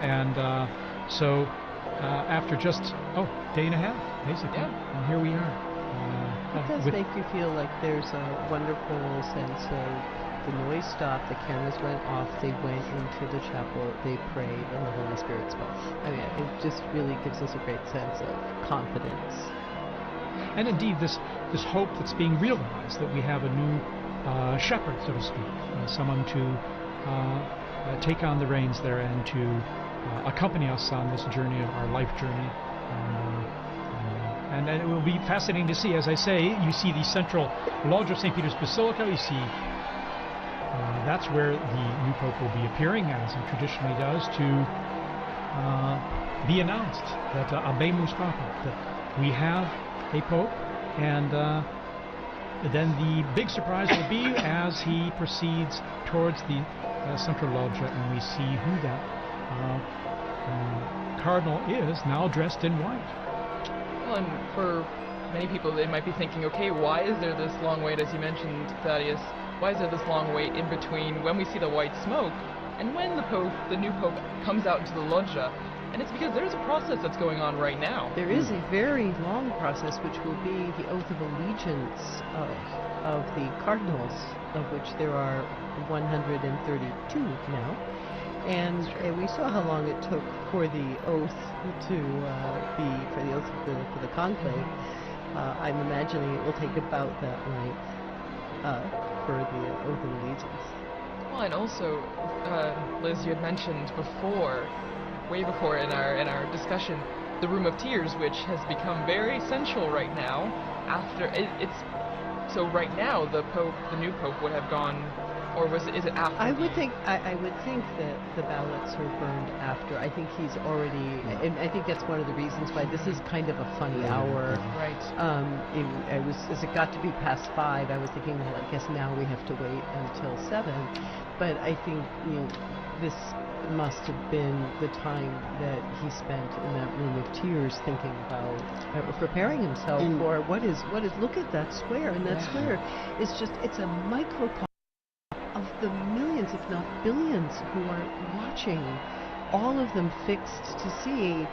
And so after just day and a half, basically, and here we are. It does make you feel like there's a wonderful sense of the noise stopped, the cameras went off, they went into the chapel, they prayed, and the Holy Spirit spoke. I mean, it just really gives us a great sense of confidence. And indeed, this hope that's being realized, that we have a new shepherd, so to speak, someone to take on the reins there and to accompany us on this journey, our life journey. And it will be fascinating to see. As I say, you see the central lodge of St. Peter's Basilica. You see that's where the new pope will be appearing, as he traditionally does, to be announced that Habemus Papam, that we have a pope. And then the big surprise will be as he proceeds towards the central loggia, and we see who that cardinal is, now dressed in white. Well, and for many people, they might be thinking, okay, why is there this long wait, as you mentioned, Thaddeus? Why is there this long wait in between when we see the white smoke and when the new pope, comes out into the loggia? And it's because there's a process that's going on right now. There is a very long process, which will be the oath of allegiance of the cardinals, of which there are 132 now. And we saw how long it took for the oath to for the conclave. I'm imagining it will take about that length for the oath of allegiance. Well, and also, Liz, you had mentioned before, way before in our discussion, the Room of Tears, which has become very essential right now. So right now the new pope would have gone. Or is it after? I would think that the ballots are burned after. I think he's already, and I think that's one of the reasons why this is kind of a funny hour. Right. As it got to be past 5, I was thinking, well, I guess now we have to wait until 7. But I think this must have been the time that he spent in that Room of Tears, thinking about preparing himself for what is. Look at that square, and that square is it's a microcosm of the millions, if not billions, who are watching, all of them fixed to see,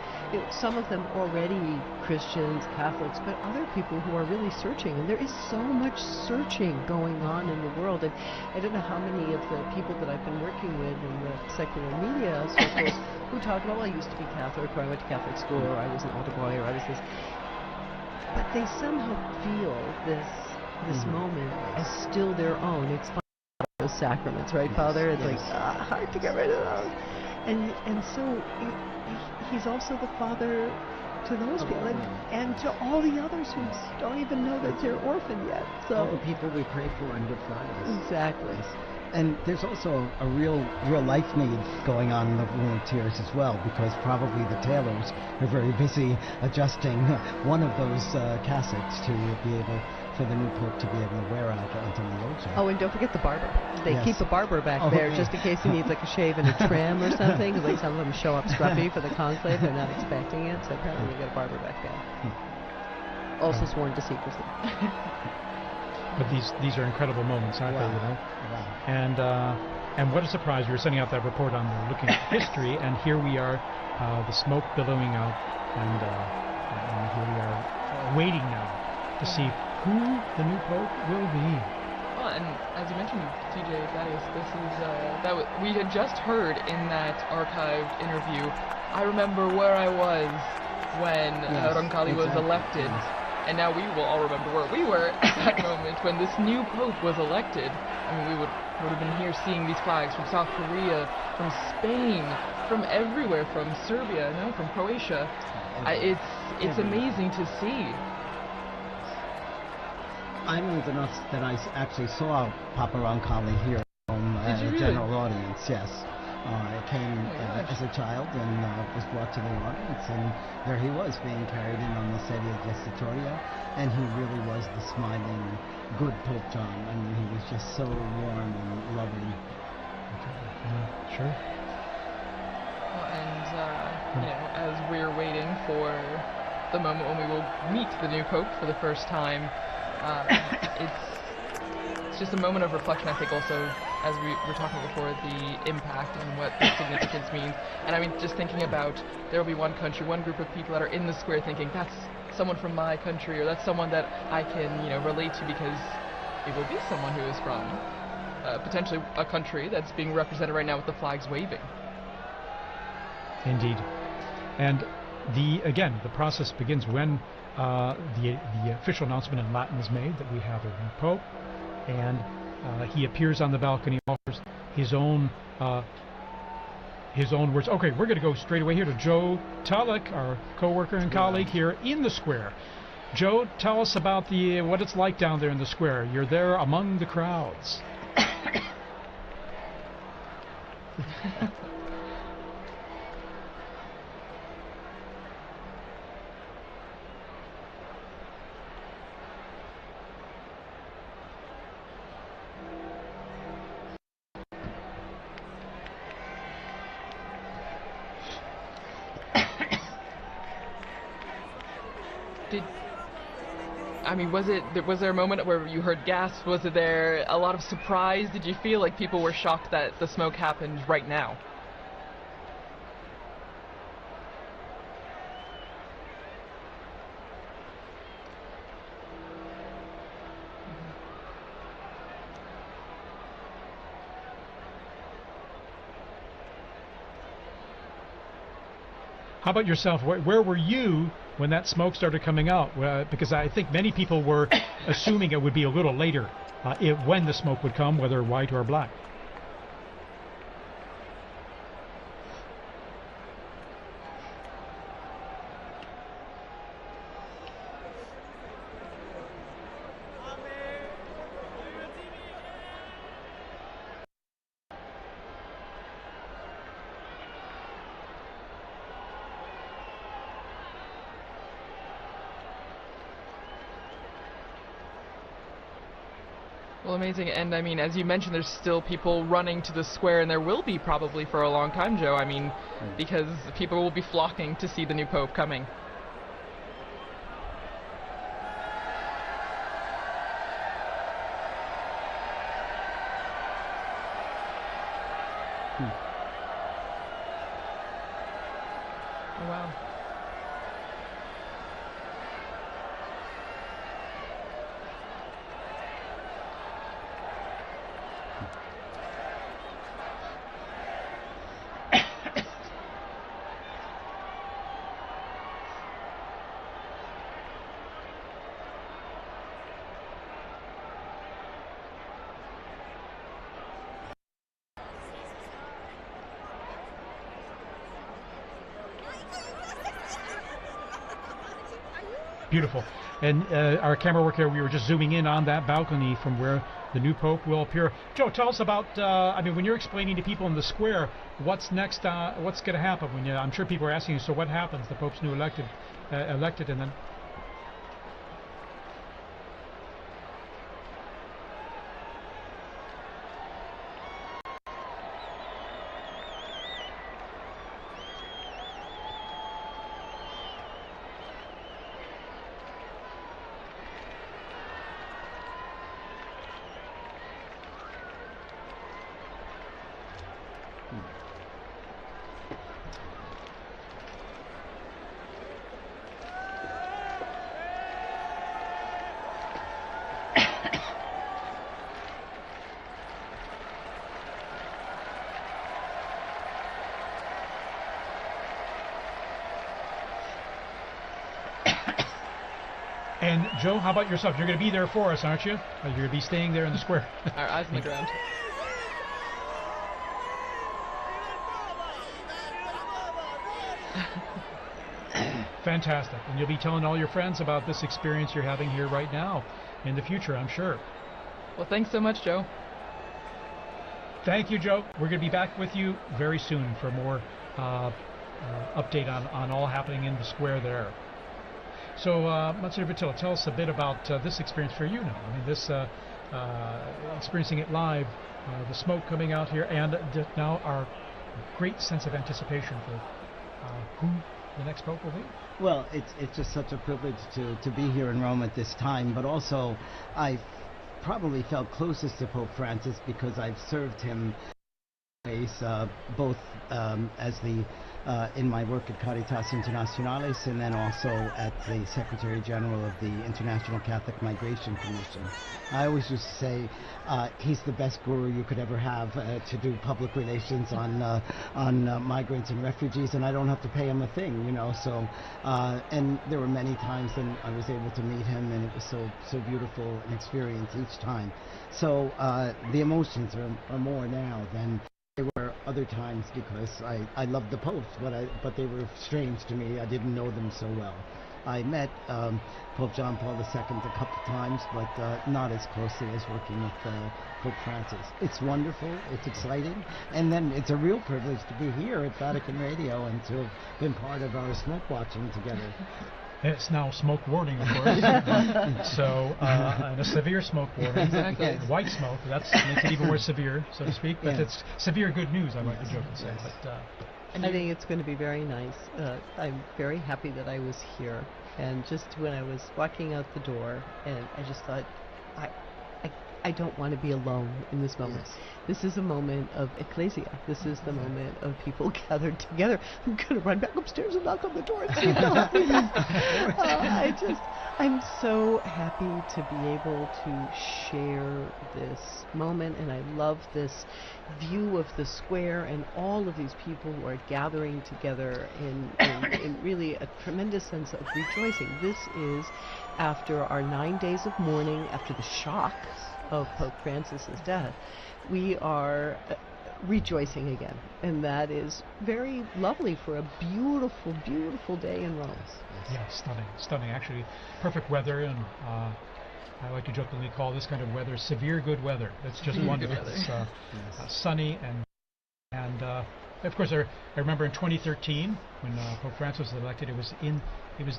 some of them already Christians, Catholics, but other people who are really searching. And there is so much searching going on in the world. And I don't know how many of the people that I've been working with in the secular media circles who talk about, well, I used to be Catholic, or I went to Catholic school, or I was an altar boy, or I was this. But they somehow feel this moment as still their own. It's those sacraments, right, Father? It's like hard to get rid of those. And so he's also the father to those people, and to all the others who don't even know that they're orphaned yet. So all the people we pray for on Good Fridays. Exactly. And there's also a real life need going on in the Room of Tears as well, because probably the tailors are very busy adjusting one of those cassocks to be able for the new pope to be able to wear out onto the loggia. Oh, and don't forget the barber. They keep a barber back there just in case he needs like a shave and a trim or something. Like some of them show up scruffy for the conclave, they're not expecting it, so apparently we get a barber back there. Also sworn to secrecy. But these are incredible moments, aren't they? Wow. And what a surprise! We were sending out that report on looking at history, and here we are, the smoke billowing out, and here we are waiting now to see who the new pope will be. Well, and as you mentioned, TJ Thaddeus, this is we had just heard in that archived interview. I remember where I was when Roncalli was elected, and now we will all remember where we were at that moment when this new pope was elected. I mean, we would have been here seeing these flags from South Korea, from Spain, from everywhere, from Serbia, from Croatia. It's amazing to see. I'm old enough that I actually saw Papa Roncalli here at a general audience, yes. I came as a child and was brought to the audience, and there he was being carried in on the sedia gestatoria, and he really was the smiling, good Pope John. I mean, he was just so warm and loving. Sure. Well, and as we're waiting for the moment when we will meet the new Pope for the first time, it's just a moment of reflection, I think, also, as we were talking before, the impact and what the significance means. And I mean, just thinking about, there will be one country, one group of people that are in the square thinking, that's someone from my country, or that's someone that I can, relate to, because it will be someone who is from potentially a country that's being represented right now with the flags waving. Indeed. And again, the process begins when the official announcement in Latin is made that we have a new pope, and he appears on the balcony, offers his own words. Okay, we're going to go straight away here to Joe Tulloch, our co-worker and colleague here in the square. Joe, tell us about what it's like down there in the square. You're there among the crowds. Was there a moment where you heard gasps? Was there a lot of surprise? Did you feel like people were shocked that the smoke happened right now? How about yourself? Where were you when that smoke started coming out? Because I think many people were assuming it would be a little later when the smoke would come, whether white or black. Well, amazing. And I mean, as you mentioned, there's still people running to the square, and there will be probably for a long time, Joe. I mean, because people will be flocking to see the new Pope coming. Oh, wow. Beautiful. And our camera work here, we were just zooming in on that balcony from where the new Pope will appear. Joe, tell us about, when you're explaining to people in the square, what's next, what's going to happen? I'm sure people are asking you, so what happens? The Pope's new elected, and then... And Joe, how about yourself? You're going to be there for us, aren't you? You're going to be staying there in the square. Our eyes on the ground. Fantastic. And you'll be telling all your friends about this experience you're having here right now in the future, I'm sure. Well, thanks so much, Joe. Thank you, Joe. We're going to be back with you very soon for more update on all happening in the square there. So, Monsignor Vitilla, tell us a bit about this experience for you now. I mean, this experiencing it live, the smoke coming out here, and now our great sense of anticipation for who the next Pope will be. Well, it's just such a privilege to be here in Rome at this time, but also I probably felt closest to Pope Francis because I've served him both as the in my work at Caritas Internationalis and then also at the Secretary General of the International Catholic Migration Commission. I always used to say he's the best guru you could ever have to do public relations on migrants and refugees, and I don't have to pay him a thing, you know. So and there were many times when I was able to meet him, and it was so beautiful an experience each time. So the emotions are more now than there were other times because I loved the popes, but they were strange to me. I didn't know them so well. I met Pope John Paul II a couple times, but not as closely as working with Pope Francis. It's wonderful, it's exciting, and then it's a real privilege to be here at Vatican Radio and to have been part of our smoke watching together. It's now smoke warning, of course. And a severe smoke warning. Exactly. Yes. White smoke, that makes it even more severe, so to speak. But it's severe good news, I like to joke and say. Yes. But, I think it's going to be very nice. I'm very happy that I was here. And just when I was walking out the door, and I just thought, I don't want to be alone in this moment. Yes. This is a moment of ecclesia. This is the moment of people gathered together. I'm going to run back upstairs and knock on the door and see I'm so happy to be able to share this moment, and I love this view of the square and all of these people who are gathering together in really a tremendous sense of rejoicing. This is after our 9 days of mourning, after the shock of Pope Francis's death. We are rejoicing again, and that is very lovely for a beautiful, beautiful day in Rome. yeah, stunning. Actually, perfect weather, and I like to jokingly call this kind of weather severe good weather. It's just wonderful. It's sunny and of course, I remember in 2013 when Pope Francis was elected. It was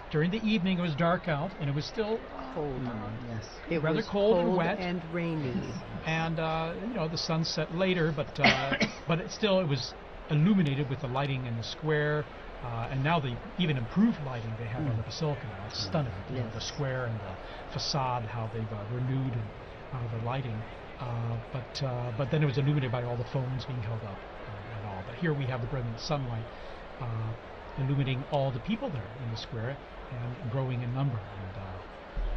during the evening. It was dark out, and it was still Cold. Yes. It rather was cold and wet and rainy. And the sun set later, but it was illuminated with the lighting in the square, and now the even improved lighting they have on the Basilica now. It's stunning. You know, the square and the facade, how they've renewed the lighting. But then it was illuminated by all the phones being held up and all. But here we have the brilliant sunlight illuminating all the people there in the square and growing in number. And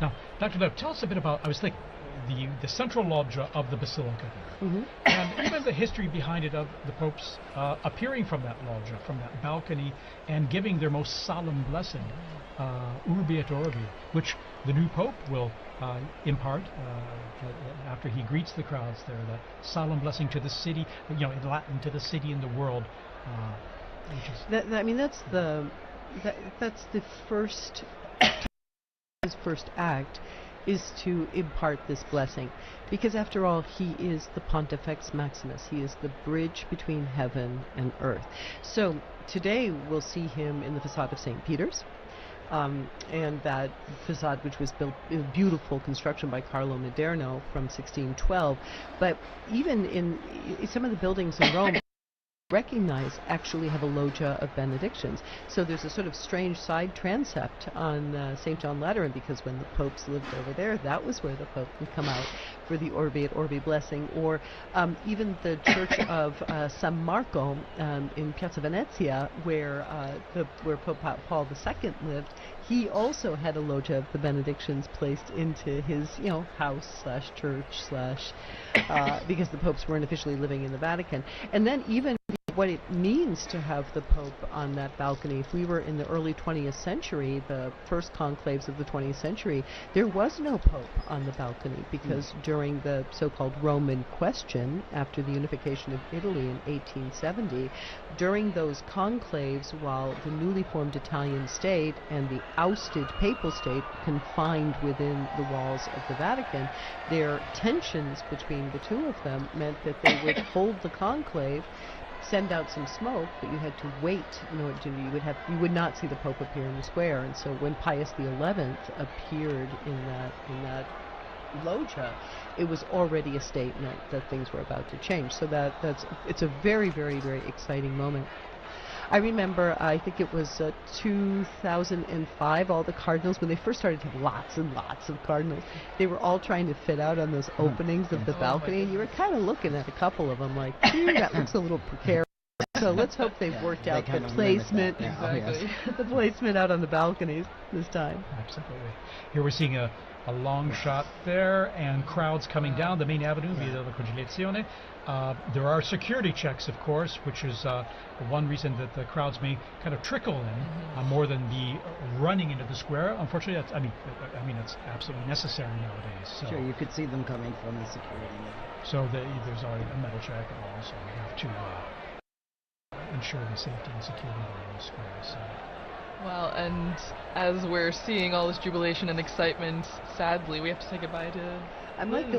now, Dr. Lev, tell us a bit about, I was thinking, the central loggia of the Basilica, and even the history behind it of the popes appearing from that loggia, from that balcony, and giving their most solemn blessing, Urbi et Orbi, which the new pope will impart after he greets the crowds there, that solemn blessing to the city, in Latin, to the city and the world. That's the first. His first act is to impart this blessing, because after all, he is the Pontifex Maximus. He is the bridge between heaven and earth. So today we'll see him in the facade of St. Peter's, and that facade, which was built in beautiful construction by Carlo Maderno from 1612. But even in some of the buildings in Rome, actually have a loggia of benedictions. So there's a sort of strange side transept on St. John Lateran, because when the popes lived over there, that was where the pope would come out for the Orbi et Orbi blessing. Or even the church of San Marco in Piazza Venezia, where Pope Paul II lived, he also had a loggia of the benedictions placed into his house/church/ because the popes weren't officially living in the Vatican. And then even what it means to have the Pope on that balcony. If we were in the early 20th century, the first conclaves of the 20th century, there was no Pope on the balcony, because during the so-called Roman question, after the unification of Italy in 1870, during those conclaves, while the newly formed Italian state and the ousted papal state confined within the walls of the Vatican, their tensions between the two of them meant that they would hold the conclave, send out some smoke, but you had to wait in order to, you would not see the Pope appear in the square. And so when Pius XI appeared in that loggia, it was already a statement that things were about to change. So it's a very, very, very exciting moment. I remember, I think it was 2005, all the cardinals, when they first started to have lots and lots of cardinals, they were all trying to fit out on those openings of the balcony, and you were kind of looking at a couple of them like, that looks a little precarious. So let's hope they've worked out the placement, the placement out on the balconies this time. Absolutely. Here we're seeing a long shot there, and crowds coming down the main avenue, Via della Conciliazione. There are security checks, of course, which is one reason that the crowds may kind of trickle in more than be running into the square. Unfortunately, that's, I mean, it's absolutely necessary nowadays. So. Sure, you could see them coming from the security. So there's already a metal check, and also we have to ensure the safety and security in the square. So. Well, and as we're seeing all this jubilation and excitement, sadly, we have to say goodbye to I'm like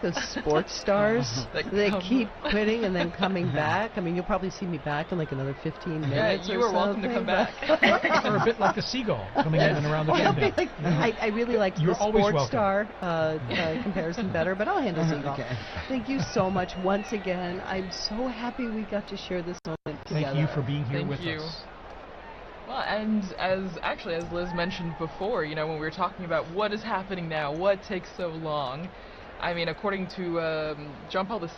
those sports stars that keep quitting and then coming back. I mean, you'll probably see me back in like another 15 minutes. Yeah, you are welcome to come back. Or a bit like the seagull coming in and around the chimney. I really like the sports star comparison better, but I'll handle seagull. Okay. Thank you so much once again. I'm so happy we got to share this moment together. Thank you for being here with us. Well, and as Liz mentioned before, you know, when we were talking about what is happening now, what takes so long, I mean, according to John Paul II,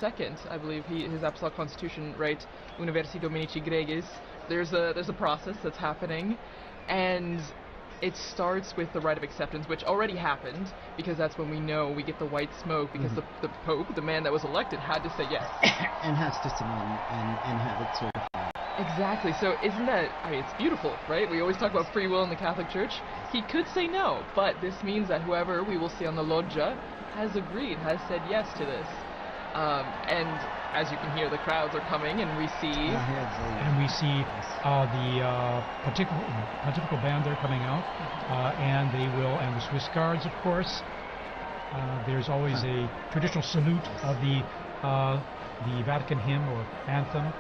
I believe his Apostolic Constitution, right, Universi Dominici Gregis, there's a process that's happening, and it starts with the rite of acceptance, which already happened, because that's when we know we get the white smoke, because the Pope, the man that was elected, had to say yes. And has to sign and have it certified. Exactly. So isn't that, I mean, it's beautiful, right? We always talk about free will in the Catholic Church. He could say no, but this means that whoever we will see on the loggia has agreed, has said yes to this. And as you can hear, the crowds are coming, and we see... the pontifical band there coming out, and the Swiss Guards, of course. There's always a traditional salute of the Vatican hymn or anthem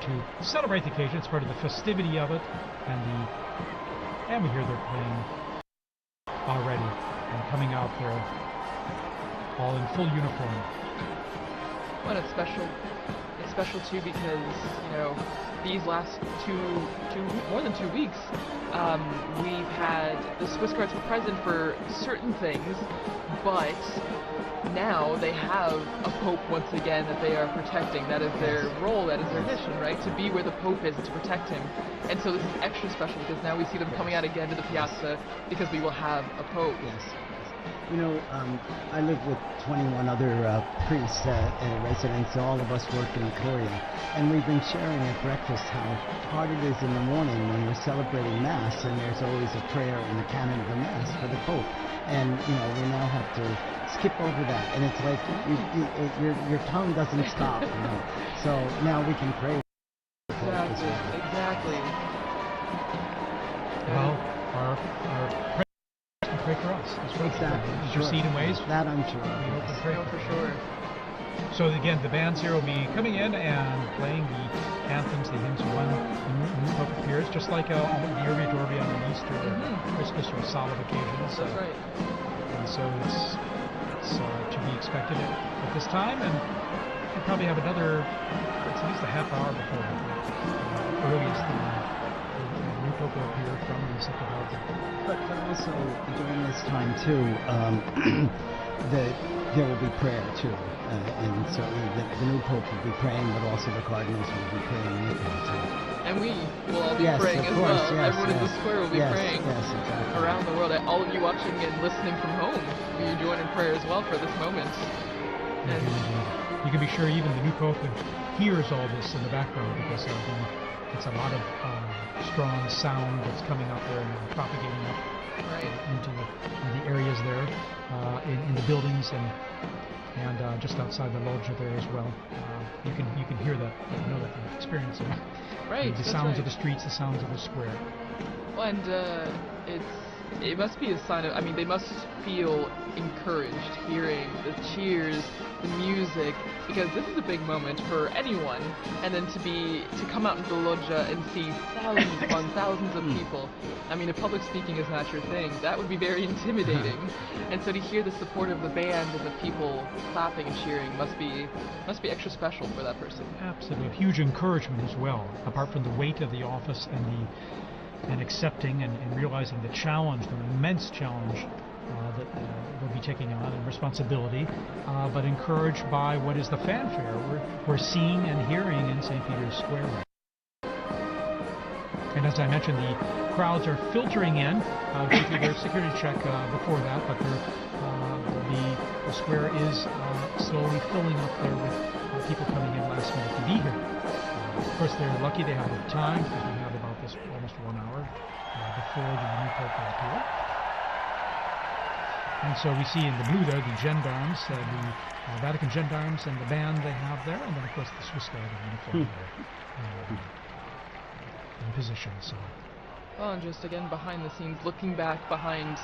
to celebrate the occasion. It's part of the festivity of it, and we hear they're playing already and coming out there all in full uniform. Well, it's special too, because, you know, these last more than 2 weeks, we've had the Swiss Guards were present for certain things, but now they have a Pope once again that they are protecting. That is their role, that is their mission, right? To be where the Pope is and to protect him. And so this is extra special, because now we see them coming out again to the piazza, because we will have a Pope. Yes. You know, I live with 21 other priests and residents. All of us work in Korea, and we've been sharing at breakfast how hard it is in the morning when we're celebrating Mass, and there's always a prayer in the canon of the Mass for the Pope. And you know, we now have to skip over that, and it's like your tongue doesn't stop. You know? So now we can pray. Exactly. Well, our pray for us. That's right. Exactly. Is your seed in ways? That I'm sure. We hope and pray for sure. So again, the bands here will be coming in and playing the anthems, the hymns when the new Pope appears, just like the Urbi and Orbi on the Easter, Christmas, or solemn occasions. That's right. And so it's to be expected at this time, and we'll probably have another, it's at least a half hour before earliest the new Pope will appear from the Sacred Heart. But also during this time too, there will be prayer too, and certainly the new Pope will be praying, but also the cardinals will be praying with him too. And we will all be praying as well. Everyone in the square will be praying exactly. around the world. All of you watching and listening from home, you join in prayer as well for this moment. And you can be sure even the new Pope hears all this in the background, because it's a lot of strong sound that's coming up there and propagating up into the areas there, in the buildings and just outside the loggia there as well. You can hear that. You know that they're experiencing the sounds of the streets, the sounds of the square. Well, and it must be a sign of, I mean, they must feel encouraged hearing the cheers, the music, because this is a big moment for anyone, and then to come out into the loggia and see thousands upon thousands of people. I mean, if public speaking is not your thing, that would be very intimidating. And so to hear the support of the band and the people clapping and cheering must be extra special for that person. Absolutely, huge encouragement as well, apart from the weight of the office and accepting and realizing the challenge, the immense challenge that we'll be taking on, and responsibility, but encouraged by what is the fanfare we're seeing and hearing in St. Peter's Square. And as I mentioned, the crowds are filtering in. They do their security check before that, but the square is slowly filling up there with people coming in last minute to be here. Of course, they're lucky they have time, because we have about this almost 1 hour before the new Pope will appear. And so we see in the blue there the gendarmes, the Vatican gendarmes, and the band they have there, and then of course the Swiss Guard uniform there in position. So. Well, and just again behind the scenes, looking back behind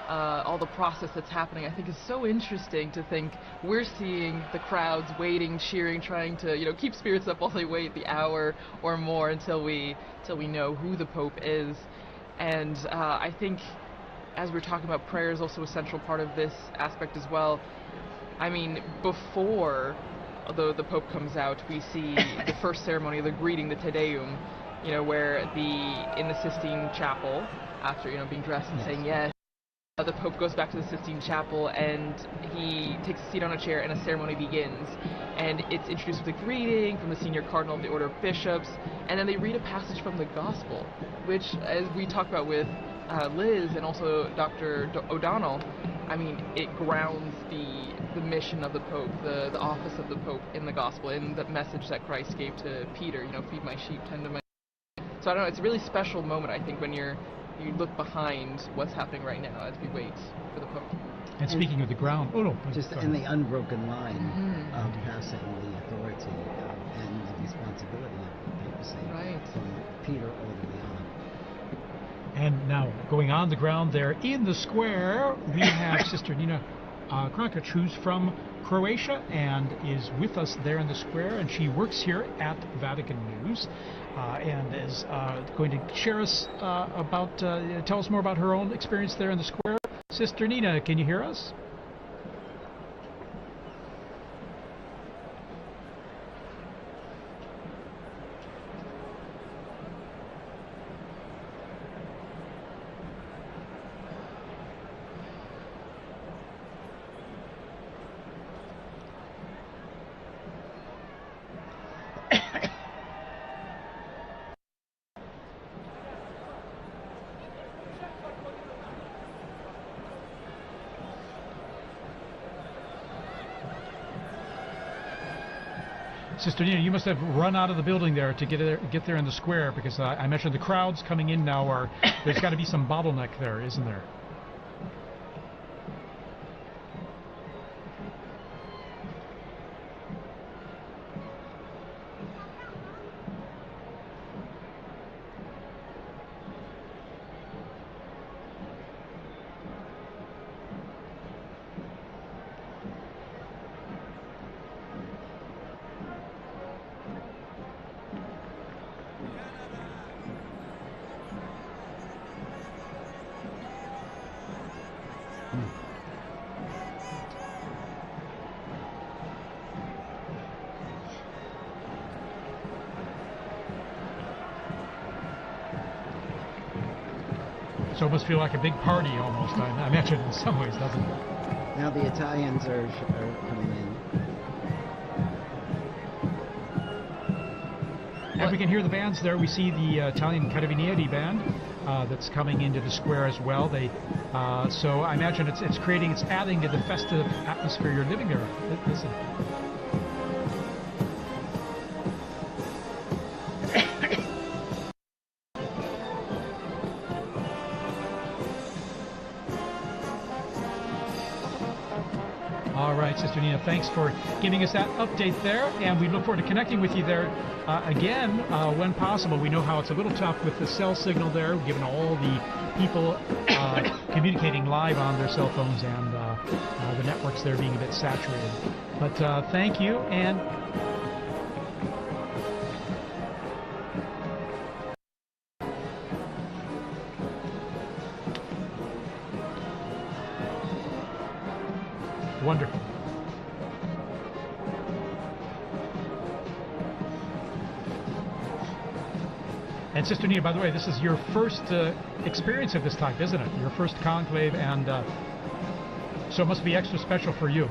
all the process that's happening, I think is so interesting to think we're seeing the crowds waiting, cheering, trying to keep spirits up while they wait the hour or more until we know who the Pope is. And I think, as we're talking about, prayer is also a central part of this aspect as well. I mean, before the Pope comes out, we see the first ceremony, the greeting, the Te Deum, where in the Sistine Chapel, after being dressed and saying yes, the Pope goes back to the Sistine Chapel and he takes a seat on a chair and a ceremony begins. And it's introduced with a greeting from the senior cardinal of the Order of Bishops, and then they read a passage from the Gospel, which, as we talked about with Liz and also Dr. O'Donnell, I mean, it grounds the mission of the Pope, the office of the Pope in the Gospel, in the message that Christ gave to Peter, feed my sheep, tend to my sheep. So I don't know, it's a really special moment, I think, when you look behind what's happening right now as we wait for the Pope. And speaking of the ground, just in the unbroken line of passing the authority and the responsibility of the papacy from Peter all the way on. And now, going on the ground there in the square, we have Sister Nina Krankic, who's from Croatia and is with us there in the square, and she works here at Vatican News and is going to share us tell us more about her own experience there in the square. Sister Nina, can you hear us? Sister Nina, you must have run out of the building there to get there in the square, because I mentioned the crowds coming in now there's got to be some bottleneck there, isn't there? So it must feel like a big party almost, I imagine, in some ways, doesn't it? Now the Italians are coming in. And we can hear the bands there. We see the Italian Carabinieri band that's coming into the square as well. So I imagine it's adding to the festive atmosphere you're living there. Listen. All right, Sister Nina, thanks for giving us that update there, and we look forward to connecting with you there again when possible. We know how it's a little tough with the cell signal there, given all the people communicating live on their cell phones and the networks there being a bit saturated. But thank you, and wonderful. And Sister Nina, by the way, this is your first experience of this type, isn't it? Your first conclave, and so it must be extra special for you.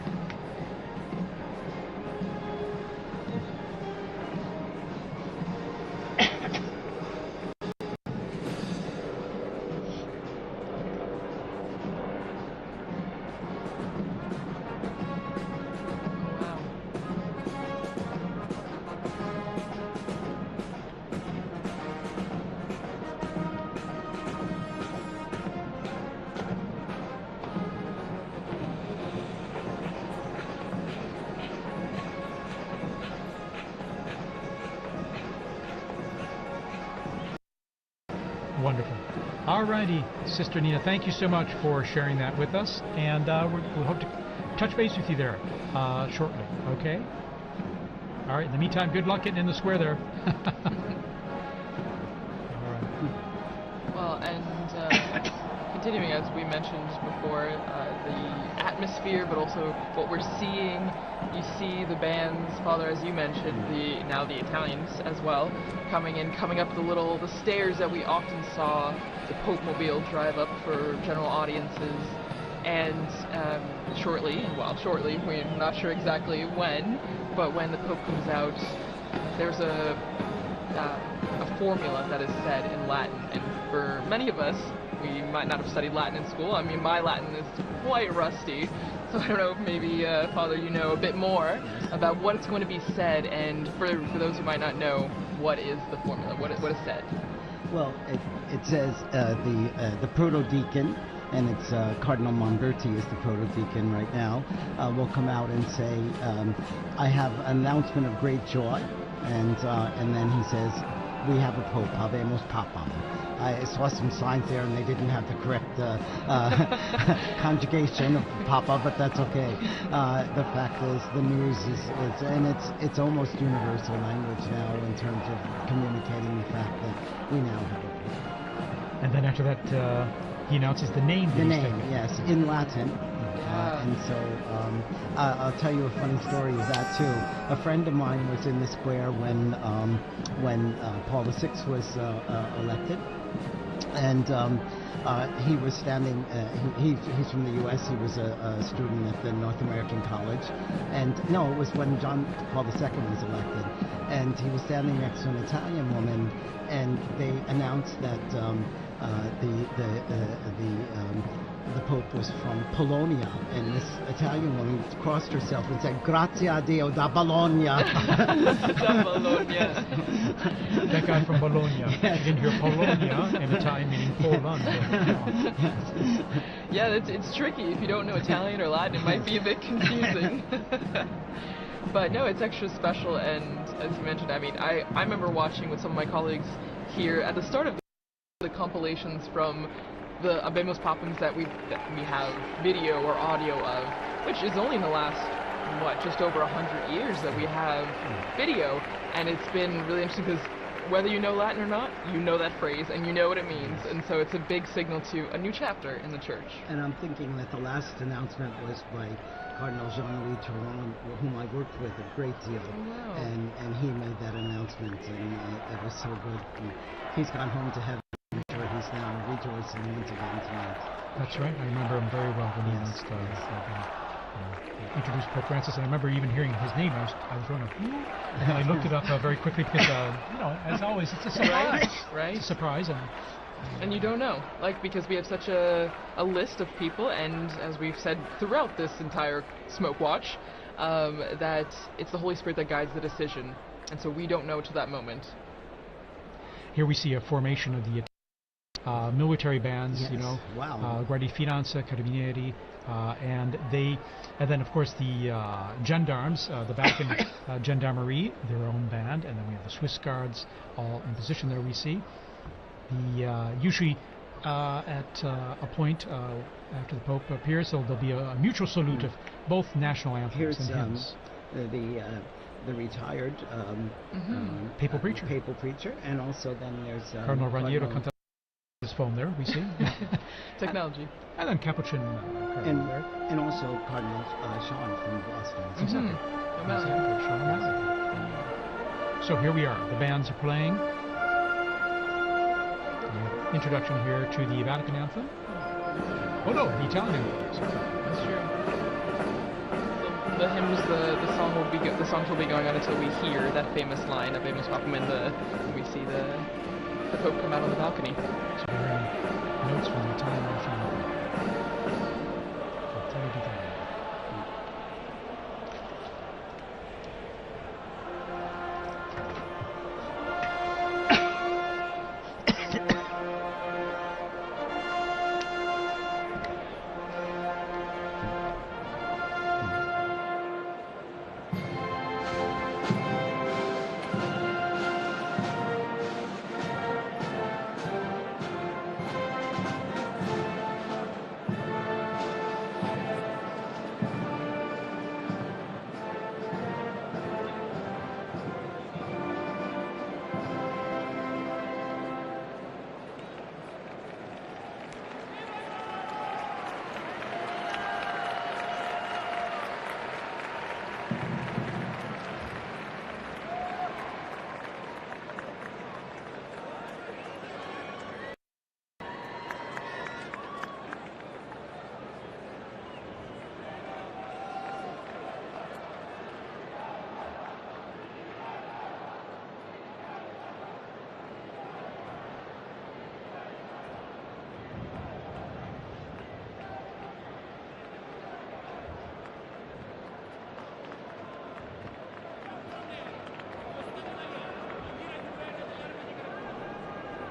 Wonderful. Alrighty, Sister Nina, thank you so much for sharing that with us, and we'll hope to touch base with you there shortly, okay? Alright, in the meantime, good luck getting in the square there. Alright. Well, and continuing, as we mentioned before, the atmosphere, but also what we're seeing. You see the bands, Father, as you mentioned, now the Italians as well, coming up the stairs that we often saw the Pope Mobile drive up for general audiences. And shortly, we're not sure exactly when, but when the Pope comes out, there's a formula that is said in Latin, and for many of us, we might not have studied Latin in school. I mean, my Latin is quite rusty, so I don't know if maybe, Father, you know a bit more about what's going to be said, and for those who might not know, what is the formula? What is said? Well, it says the proto-deacon, and it's Cardinal Monberti is the proto-deacon right now, will come out and say, I have an announcement of great joy, and then he says, we have a Pope, Habemus Papam. I saw some signs there, and they didn't have the correct conjugation of Papa, but that's okay. The fact is, the news is and it's almost universal language now in terms of communicating the fact that we now have a Pope. And then after that, he announces the name. The name, yes, in Latin. And so I'll tell you a funny story of that too. A friend of mine was in the square when Paul VI was elected, and he was standing. He's from the U.S. He was a student at the North American College, and no, it was when John Paul II was elected, and he was standing next to an Italian woman, and they announced that the Pope was from Polonia, and this Italian woman crossed herself and said, "Grazie a Dio da Bologna." Da Bologna. That guy from Bologna. Yes. You didn't hear Polonia in Italian meaning Poland. Yeah, it's tricky. If you don't know Italian or Latin, it might be a bit confusing. But no, it's extra special, and as you mentioned, I mean, I remember watching with some of my colleagues here at the start of the compilations from the Habemus Papams that we have video or audio of, which is only in the last, just over 100 years that we have video, and it's been really interesting because whether you know Latin or not, you know that phrase and you know what it means, and so it's a big signal to a new chapter in the church. And I'm thinking that the last announcement was by Cardinal Jean-Louis Touron, whom I worked with a great deal, and he made that announcement, and it was so good. And he's gone home to heaven. He's now rejoicing once again tonight. That's right. I remember him very well when he announced, introduced Pope Francis, and I remember even hearing his name. I was running, and I looked it up very quickly because, as always, it's a surprise. Right? It's a surprise, and you don't know, because we have such a list of people, and as we've said throughout this entire Smoke Watch, that it's the Holy Spirit that guides the decision, and so we don't know to that moment. Here we see a formation of the military bands, yes. Guardia Finanza, Carabinieri, and then of course the gendarmes, the Vatican Gendarmerie, their own band, and then we have the Swiss Guards all in position there. We see the usually at a point after the Pope appears, so there'll be a mutual salute of both national anthems and hymns. The retired papal preacher. Papal preacher, and also then there's Cardinal Raniero Cantata. His phone there, we see. Technology. And then Capuchin Cardinal there. And also Cardinal Sean from Boston. Exactly. Sean O'Malley. So here we are. The bands are playing. Introduction here to the Vatican anthem. Oh no, the Italian anthem. Sorry. That's true. The hymns, the songs will be going on until we hear that famous line of Habemus Papam when we see the Pope come out on the balcony. So we're hearing notes from the Italian national anthem.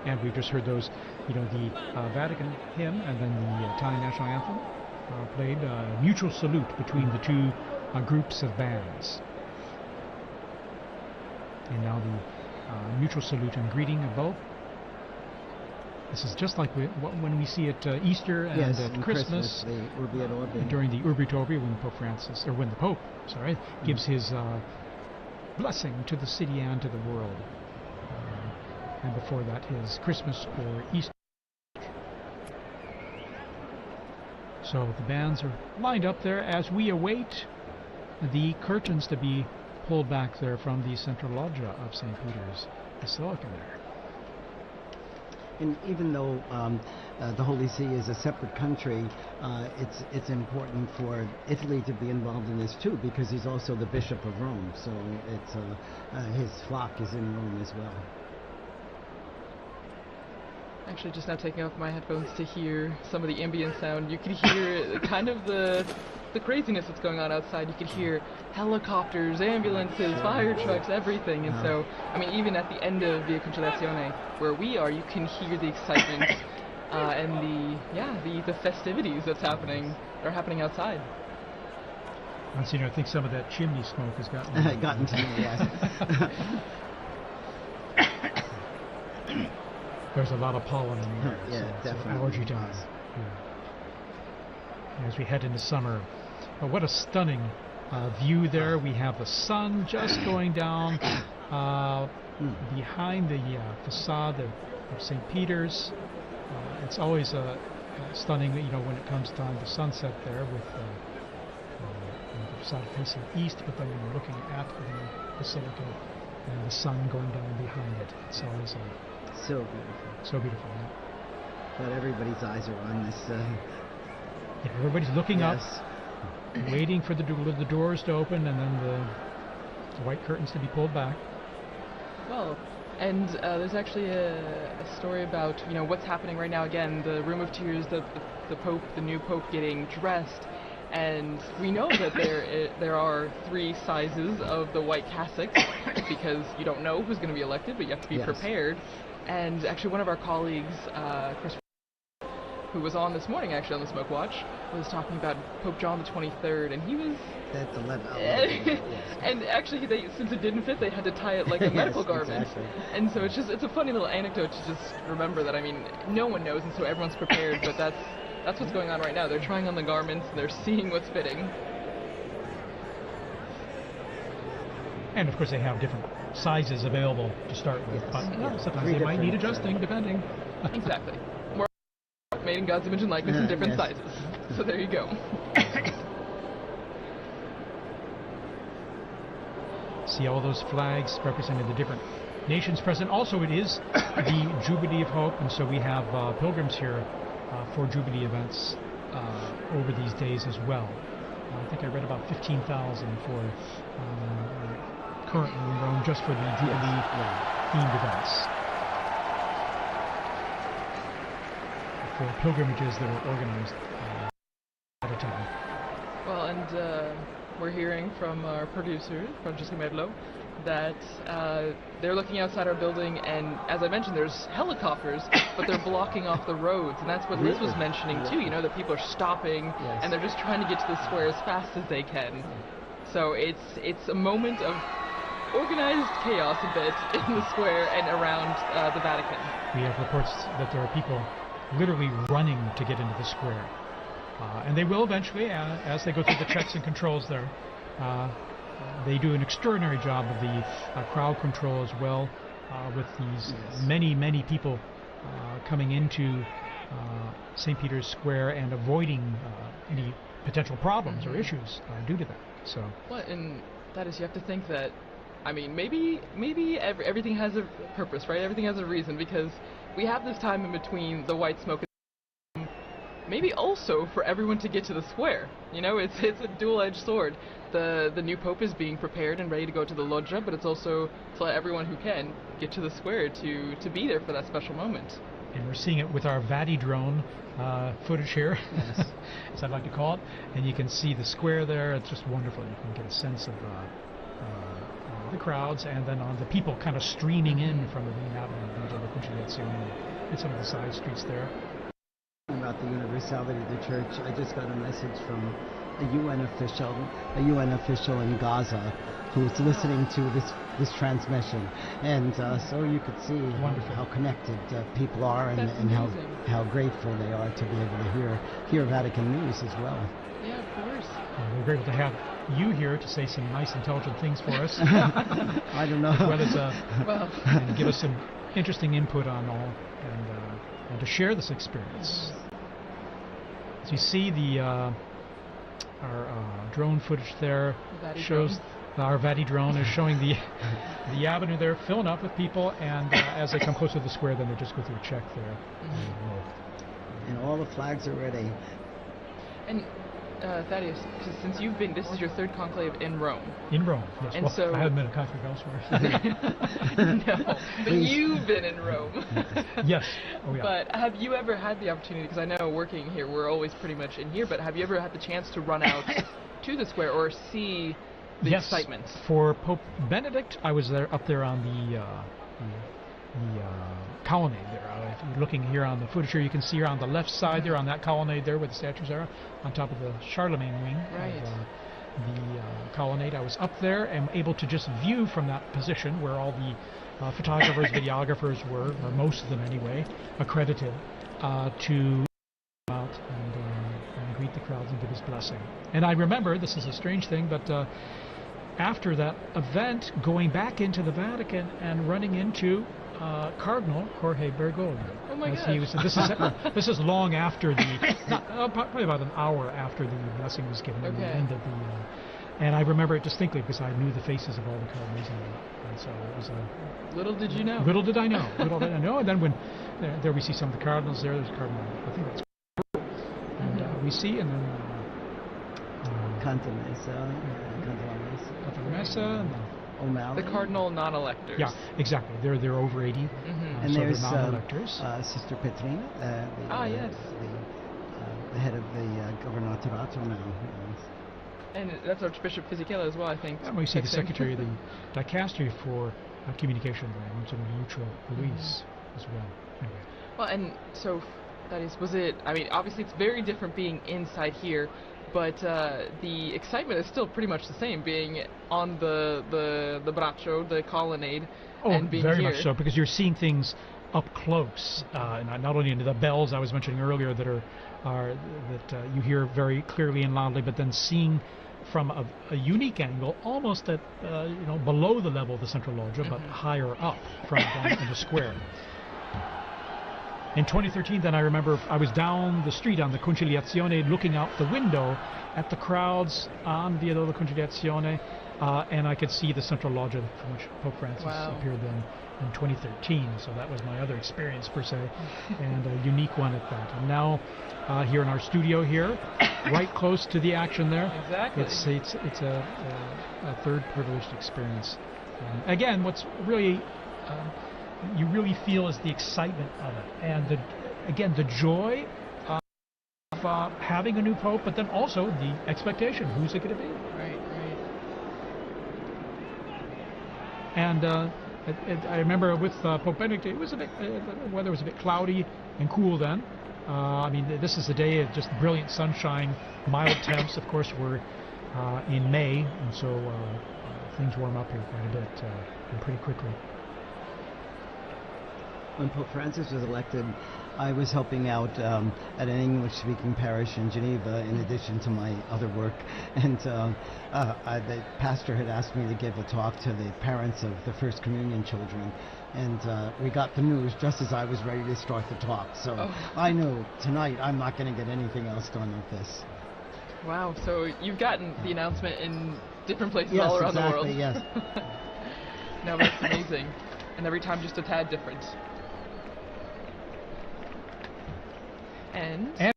And we've just heard those, the Vatican hymn and then the Italian national anthem played. Mutual salute between the two groups of bands. And now the mutual salute and greeting of both. This is just like when we see at Easter and at Christmas, the Urbi and Orbi. During the Urbi et Orbi, when the Pope gives his blessing to the city and to the world. And before that, his Christmas or Easter. So the bands are lined up there as we await the curtains to be pulled back there from the central loggia of St. Peter's Basilica there. And even though the Holy See is a separate country, it's important for Italy to be involved in this too, because he's also the Bishop of Rome. So it's his flock is in Rome as well. Actually, just now taking off my headphones to hear some of the ambient sound. You could hear kind of the craziness that's going on outside. You could hear helicopters, ambulances, fire trucks, everything. And so, I mean, even at the end of Via Conciliazione, where we are, you can hear the excitement and the festivities that are happening outside. Monsignor, I think some of that chimney smoke has gotten to me, yes. There's a lot of pollen in the air. Yeah, definitely. Allergy time. Yeah. As we head into summer. But what a stunning view there. We have the sun just going down behind the facade of St. Peter's. It's always stunning, when it comes time to sunset there with the facade facing east, but then when you're looking at the Basilica and the sun going down behind it. It's always so beautiful. So beautiful, yeah. But everybody's eyes are on this. Yeah, everybody's looking up, waiting for the doors to open and then the white curtains to be pulled back. Well, and there's actually a story about what's happening right now. Again, the Room of Tears, the Pope, the new Pope getting dressed, and we know that there are 3 sizes of the white cassocks because you don't know who's going to be elected, but you have to be prepared. And actually, one of our colleagues, Chris, who was on this morning actually on the Smoke Watch, was talking about Pope John the 23rd, and he was... And actually, since it didn't fit, they had to tie it like a medical garment. Exactly. And so it's a funny little anecdote to just remember that, I mean, no one knows, and so everyone's prepared, but that's what's going on right now. They're trying on the garments, and they're seeing what's fitting. And of course they have different sizes available to start with, but sometimes they might need adjusting depending. Exactly. We're made in God's image and likeness in different sizes. So there you go. See all those flags representing the different nations present. Also, it is the Jubilee of Hope, and so we have pilgrims here for Jubilee events over these days as well. I think I read about 15,000 for currently in Rome just for the Jubilee themed events. For pilgrimages that are organized at a time. Well, and we're hearing from our producer, Francesca Merlo, that they're looking outside our building, and as I mentioned, there's helicopters, but they're blocking off the roads, and that's what Liz was mentioning too, you know, that people are stopping, and they're just trying to get to the square as fast as they can. So it's a moment of organized chaos a bit in the square and around the Vatican. We have reports that there are people literally running to get into the square. And they will eventually, as they go through the checks and controls there. They do an extraordinary job of the crowd control as well, with these many people coming into St. Peter's Square and avoiding any potential problems or issues due to that. So. Well, and that is, you have to think that, I mean, maybe everything has a purpose, right? Everything has a reason, because we have this time in between the white smoke. Maybe also for everyone to get to the square. You know, it's a dual-edged sword. The new pope is being prepared and ready to go to the loggia, but it's also to let everyone who can get to the square to be there for that special moment. And we're seeing it with our Vati drone footage here, as I'd like to call it. And you can see the square there. It's just wonderful. You can get a sense of the crowds, and then on the people kind of streaming in from the main avenue in some of the side streets there. About the universality of the church, I just got a message from a UN official in Gaza who was listening to this transmission, and so you could see how connected people are, and how grateful they are to be able to hear Vatican news as well. Yeah, of course. We're grateful to have you here to say some nice, intelligent things for us. I don't know. As well as and give us some interesting input on all, and to share this experience. As you see, our drone footage there shows our Vati drone is showing the avenue there filling up with people, and as they come closer to the square, then they just go through a check there. And all the flags are ready. And Thaddeus, since you've been, this is your third conclave in Rome. In Rome, yes. And well, so I haven't been a conclave elsewhere. No, but you've been in Rome. Yes. Oh, yeah. But have you ever had the opportunity, because I know working here, we're always pretty much in here, but have you ever had the chance to run out to the square or see the excitement? For Pope Benedict, I was up there on the colonnade there. If you're looking here on the footage here, you can see here on the left side there on that colonnade there where the statues are, on top of the Charlemagne wing of the colonnade. I was up there and able to just view from that position where all the photographers, videographers were, or most of them anyway, accredited to come out and greet the crowds and give his blessing. And I remember, this is a strange thing, but after that event, going back into the Vatican and running into Cardinal Jorge Bergoglio. Oh my gosh. This is long after probably about an hour after the blessing was given at the end of the. And I remember it distinctly because I knew the faces of all the cardinals, and so it was a. Little did you know. Little did I know. Little did I know. And then when there we see some of the cardinals there. There's Cardinal, I think that's. And we see, and then. Canta Messa, and then O'Malley. The cardinal non-electors. Yeah, exactly. They're over 80. And so there's they're non-electors. Sister Petrina, the head of the Governatorato now. And that's Archbishop Fisichella as well, I think. And we see the Secretary of the Dicastery for Communication, Monsignor Lucio Luis, as well. Anyway. Well, and so That is, was it, I mean, obviously it's very different being inside here, but the excitement is still pretty much the same, being on the braccio, the colonnade, and being very here. much so, because you're seeing things up close, not only into the bells I was mentioning earlier that you hear very clearly and loudly, but then seeing from a unique angle, almost at below the level of the central loggia, but higher up from down in the square. In 2013, then I remember I was down the street on the Conciliazione, looking out the window at the crowds on Via della Conciliazione, and I could see the central loggia from which Pope Francis appeared then in 2013. So that was my other experience per se, and a unique one at that. And now here in our studio here, right close to the action there. Exactly. It's a third privileged experience. Again, what's really you really feel is the excitement of it, and the joy of having a new pope, but then also the expectation. Who's it going to be? Right. And I remember with Pope Benedict, it was a bit, the weather was a bit cloudy and cool then. I mean, this is a day of just brilliant sunshine, mild temps. Of course, we're in May, and so things warm up here quite a bit and pretty quickly. When Pope Francis was elected, I was helping out at an English-speaking parish in Geneva in addition to my other work, and the pastor had asked me to give a talk to the parents of the First Communion children, and we got the news just as I was ready to start the talk, so I knew tonight I'm not going to get anything else done with this. Wow, so you've gotten the announcement in different places all around the world. Yes, No, that's amazing, and every time just a tad different. And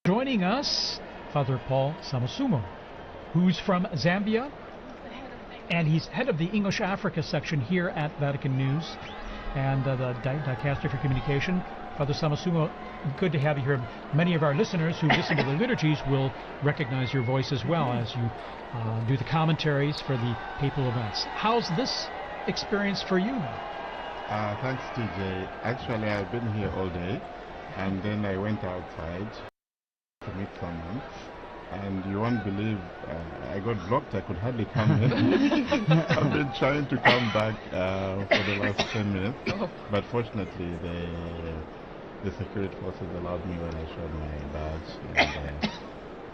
joining us, Father Paul Samasumo, who's from Zambia, and he's head of the English Africa section here at Vatican News and the Dicastery for Communication. Father Samasumo, good to have you here. Many of our listeners who listen to the liturgies will recognize your voice as well as you do the commentaries for the papal events. How's this experience for you now? Thanks, TJ. Actually, I've been here all day. And then I went outside to meet someone, and you won't believe I got blocked. I could hardly come in. I've been trying to come back for the last 10 minutes, but fortunately the security forces allowed me when I showed my badge. And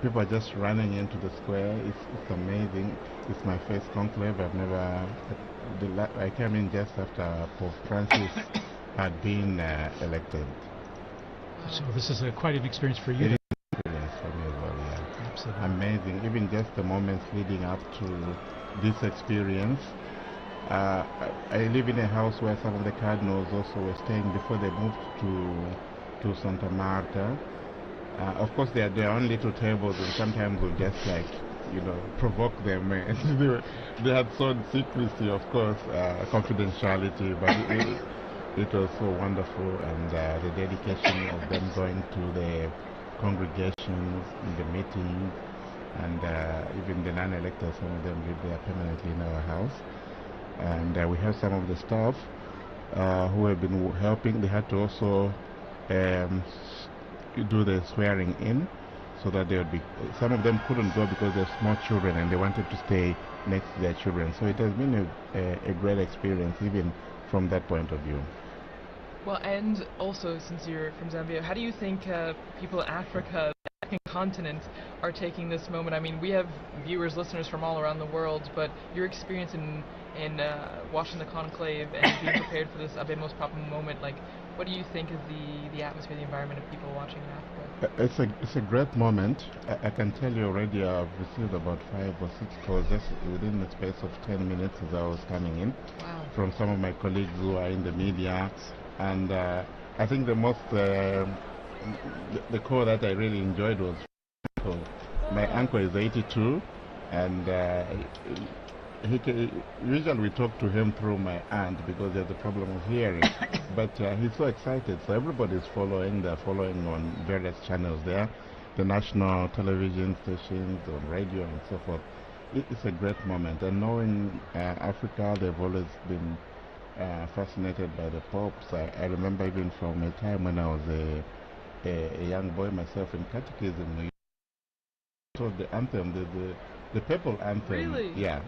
people are just running into the square. It's amazing. It's my first conclave. I came in just after Pope Francis had been elected. So this is quite an experience for you. It is an experience for me as well, yeah. Absolutely. Amazing. Even just the moments leading up to this experience. I live in a house where some of the cardinals also were staying before they moved to Santa Marta. Of course, they had their own little tables, and sometimes we'll just provoke them. They had shown secrecy, of course, confidentiality, but it was so wonderful, and the dedication of them going to the congregations, the meetings, and even the non-electors, some of them live there permanently in our house. And we have some of the staff who have been helping. They had to also do the swearing in, so that they would be. Some of them couldn't go because they're small children, and they wanted to stay next to their children. So it has been a great experience, even from that point of view. Well, and also, since you're from Zambia, how do you think people in Africa, the African continent, are taking this moment? I mean, we have viewers, listeners from all around the world, but your experience in watching the conclave and being prepared for this Habemus Papam moment, like, what do you think is the atmosphere, the environment of people watching in Africa? It's a great moment. I can tell you already I've received about 5 or 6 calls just within the space of 10 minutes as I was coming in. Wow. From some of my colleagues who are in the media. And I think the most, the call that I really enjoyed was my uncle is 82, and usually we talk to him through my aunt because there's a problem of hearing. But he's so excited, so everybody's following. They're following on various channels there, the national television stations, on radio, and so forth. It's a great moment, and knowing Africa, they've always been fascinated by the popes. I remember even from a time when I was a young boy myself in catechism, taught the anthem, the papal anthem. Really? Yeah.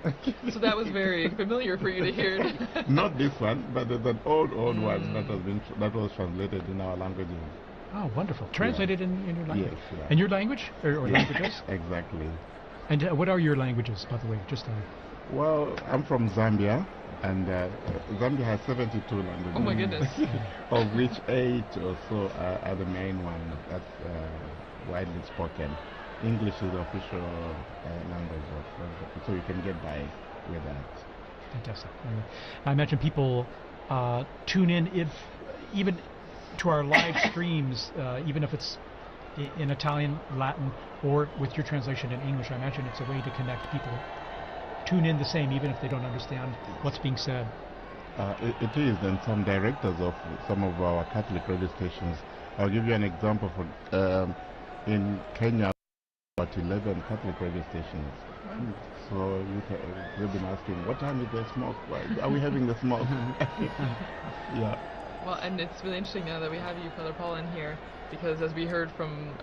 So that was very familiar for you to hear. Not this one, but there's an old one that was translated in our languages. Oh, wonderful. Translated in your language? Yes. Yeah. And your language? Or Yes, languages? exactly. And what are your languages, by the way? Well, I'm from Zambia, and Zambia has 72 languages. Oh my goodness. Of which 8 or so are the main ones that's widely spoken. English is the official language, so you can get by with that. Fantastic. I imagine people tune in even to our live streams, even if it's in Italian, Latin, or with your translation in English. I imagine it's a way to connect people. Tune in the same, even if they don't understand what's being said. It is, and some directors of some of our Catholic radio stations. I'll give you an example. In Kenya, about 11 Catholic radio stations. So they've been asking, what time is the smoke? Why are we having the smoke? Yeah. Well, and it's really interesting now that we have you, Father Paul, in here, because as we heard from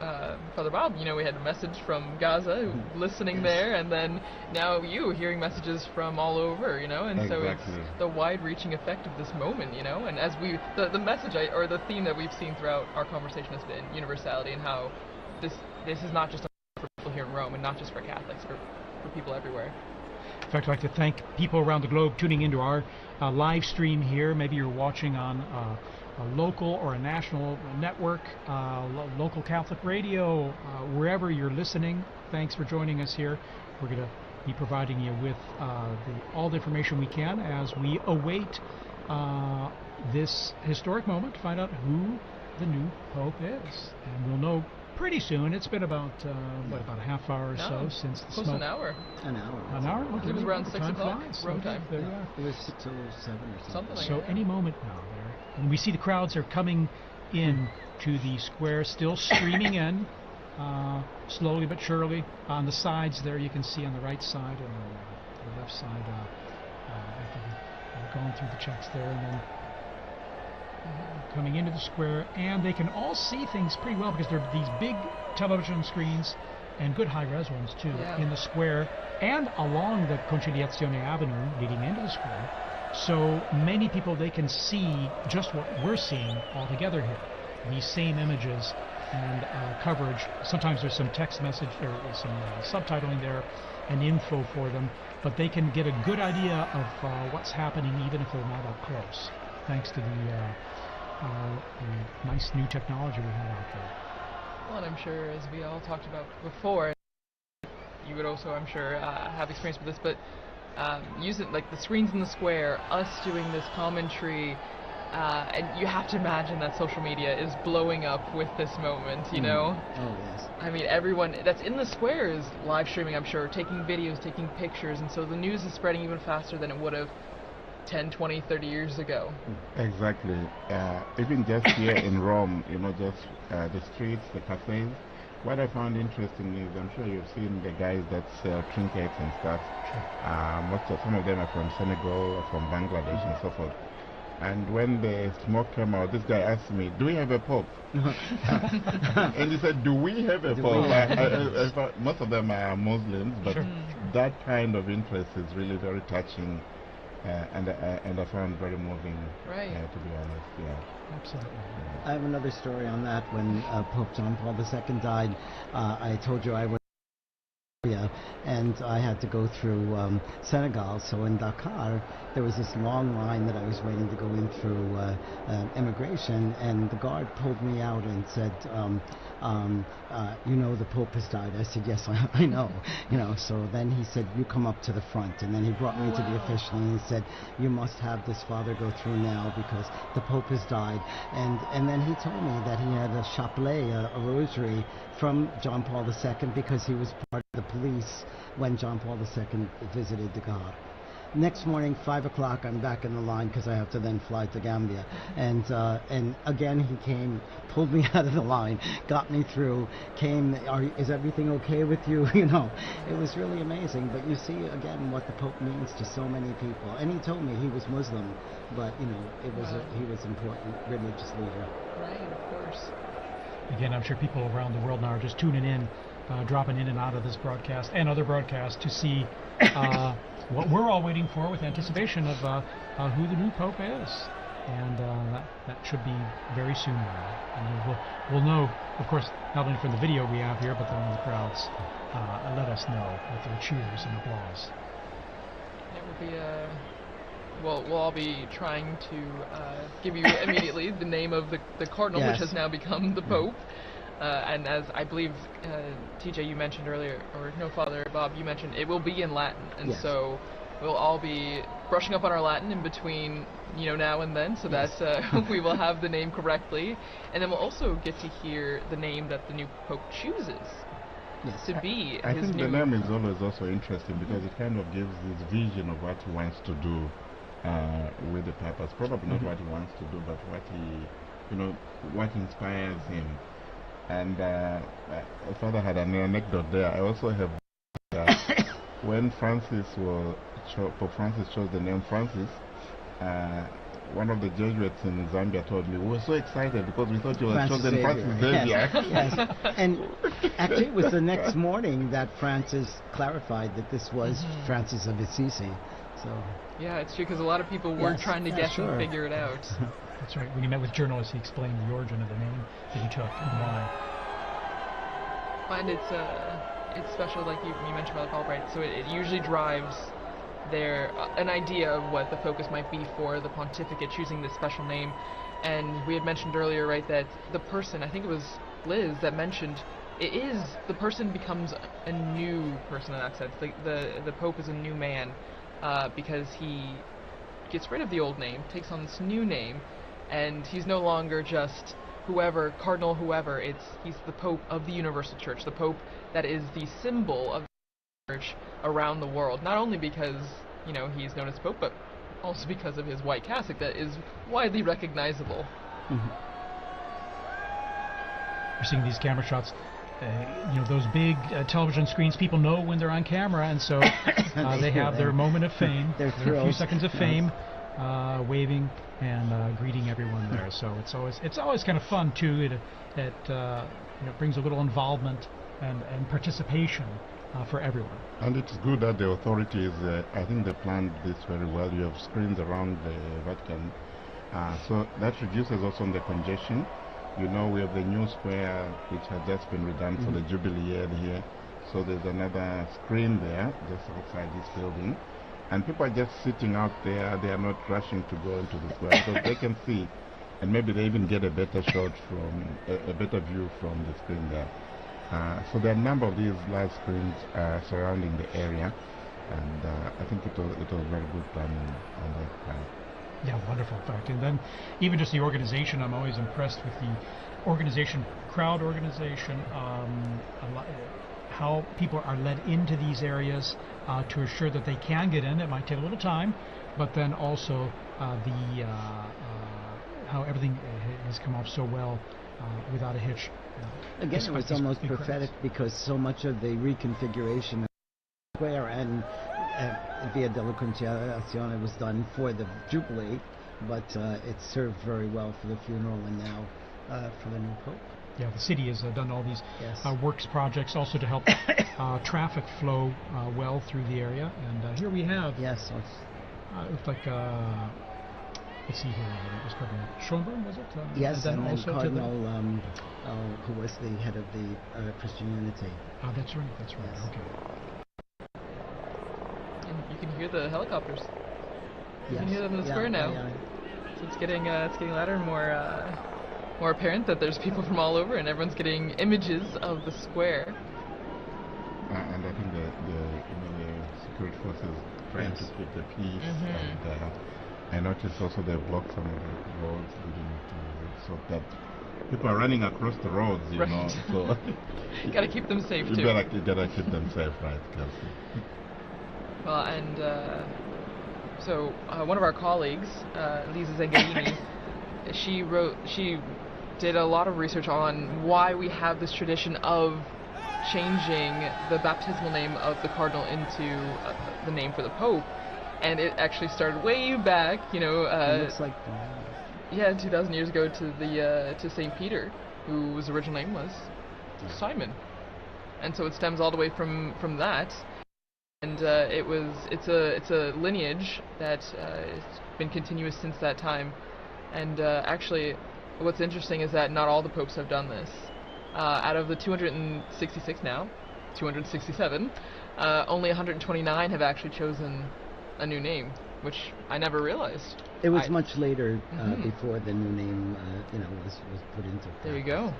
Father Bob, we had a message from Gaza, listening there, and then now you hearing messages from all over, and exactly. So it's the wide-reaching effect of this moment, and as the message or the theme that we've seen throughout our conversation has been universality, and how this is not just for people here in Rome, and not just for Catholics, for people everywhere. In fact, I'd like to thank people around the globe tuning into our live stream here. Maybe you're watching on a local or a national network, local Catholic radio, wherever you're listening. Thanks for joining us here. We're going to be providing you with all the information we can as we await this historic moment to find out who the new Pope is. And we'll know pretty soon. It's been about about a half hour or so since the close smoke. An hour. An hour. An hour? Okay. It was around 6 o'clock Rome time. time. There you are. It was 6:07 or something. Like so that. Any moment now there. And we see the crowds are coming in to the square, still streaming in, slowly but surely. On the sides there, you can see on the right side and the left side, after going through the checks there, and then coming into the square, and they can all see things pretty well because there are these big television screens and good high-res ones too in the square and along the Conciliazione Avenue leading into the square. So many people, they can see just what we're seeing all together here. These same images and coverage. Sometimes there's some text message or some subtitling there and info for them, but they can get a good idea of what's happening even if they're not up close, thanks to the nice new technology we have out there. Well, and I'm sure, as we all talked about before, you would also, I'm sure, have experience with this, but using like the screens in the square, us doing this commentary, and you have to imagine that social media is blowing up with this moment, Oh, yes. I mean, everyone that's in the square is live streaming, I'm sure, taking videos, taking pictures, and so the news is spreading even faster than it would have 10, 20, 30 years ago. Exactly. Even just here in Rome, just the streets, the cafes. What I found interesting is, I'm sure you've seen the guys that sell trinkets and stuff. Some of them are from Senegal, or from Bangladesh, and so forth. And when the smoke came out, this guy asked me, "Do we have a pope?" And he said, "Do we have a pope?" I thought most of them are Muslims, but that kind of interest is really very touching. And I found very moving, to be honest. Yeah, absolutely. I have another story on that. When Pope John Paul II died, I told you I was and I had to go through Senegal. So in Dakar, there was this long line that I was waiting to go in through immigration, and the guard pulled me out and said, the Pope has died. I said, yes, I know. So then he said, you come up to the front, and then he brought me to the official, and he said, you must have this father go through now because the Pope has died. And then he told me that he had a chapelet, a rosary from John Paul II because he was part of the police when John Paul II visited Dakar. Next morning, 5 o'clock, I'm back in the line because I have to then fly to Gambia. And again, he came, pulled me out of the line, got me through, is everything okay with you? It was really amazing. But you see, again, what the Pope means to so many people. And he told me he was Muslim, but, he was important religious leader. Right, of course. again, I'm sure people around the world now are just tuning in, dropping in and out of this broadcast and other broadcasts to see what we're all waiting for with anticipation of who the new Pope is. And that should be very soon now. And we'll know, of course, not only from the video we have here, but then when the crowds let us know with their cheers and applause. It will be we'll all be trying to give you immediately the name of the cardinal, Yes. which has now become the Pope. And as I believe, TJ, you mentioned earlier, or no, Father Bob, you mentioned, it will be in Latin. And Yes. so we'll all be brushing up on our Latin in between, now and then, so Yes. that we will have the name correctly. And then we'll also get to hear the name that the new Pope chooses Yes. to be I his think new... the name is always also interesting because it kind of gives this vision of what he wants to do with the papas. Probably not what he wants to do, but what what inspires him. And Father had an anecdote there. I also have when Pope Francis chose the name Francis, one of the Jesuits in Zambia told me, we were so excited because we thought you were chosen Francis Xavier. Yes. And actually it was the next morning that Francis clarified that this was Francis of Assisi. So Yeah, it's true, because a lot of people were Yes, trying to yeah, guess sure. and figure it out. That's right. When he met with journalists, he explained the origin of the name that he took and why. And it's special, like you mentioned about the Pope, right? So it usually drives their an idea of what the focus might be for the pontificate, choosing this special name. And we had mentioned earlier, right, that the person, I think it was Liz that mentioned, the person becomes a new person in that sense. The Pope is a new man because he gets rid of the old name, takes on this new name, and he's no longer just whoever, cardinal whoever. He's the Pope of the universal church, the Pope that is the symbol of the church around the world, not only because he's known as Pope, but also because of his white cassock that is widely recognizable. We're seeing these camera shots, those big television screens. People know when they're on camera, and so they have their moment of fame, Their their few thrills. seconds of fame, waving and greeting everyone there. So it's always kind of fun too. It brings a little involvement and participation for everyone. And it's good that the authorities, I think they planned this very well. You have screens around the Vatican, so that reduces also the congestion. We have the new square which has just been redone for the Jubilee year here. So there's another screen there just outside this building. And people are just sitting out there. They are not rushing to go into the square because they can see, and maybe they even get a better shot a better view from the screen there. So there are a number of these large screens surrounding the area, and I think it was very good planning on that part. Yeah, wonderful, in fact. And then even just the organization, I'm always impressed with the organization, crowd organization, how people are led into these areas to assure that they can get in. It might take a little time, but then also how everything has come off so well without a hitch. Again, it was almost prophetic because so much of the reconfiguration of the square and Via della Conciliazione was done for the Jubilee, but it served very well for the funeral and now for the new Pope. Yeah, the city has done all these Yes. works projects also to help traffic flow well through the area. And here we have, Yes. it looks like, let's see here, it was Cardinal Schönbrunn, was it? Yes, and then also Cardinal, who was the head of the Christian Unity. that's right, Yes. okay. And you can hear the helicopters. You Yes. can hear them in the square now. Yeah. So it's getting louder and more apparent that there's people from all over, and everyone's getting images of the square. And I think the security forces trying to keep the peace. And I noticed also they blocked some of the roads leading to, so that people are running across the roads, Right. So You gotta keep them safe you too. gotta keep them safe, right, Kelsey? Well, and so one of our colleagues, Lisa Zengarini, she did a lot of research on why we have this tradition of changing the baptismal name of the cardinal into the name for the Pope, and it actually started way back, It looks like 2,000 years ago to St. Peter, whose original name was Simon. And so it stems all the way from that. And it's a lineage that has been continuous since that time. And actually, what's interesting is that not all the popes have done this. Out of the 266 now, 267, only 129 have actually chosen a new name, which I never realized. It was much later before the new name, was put into practice. There you go.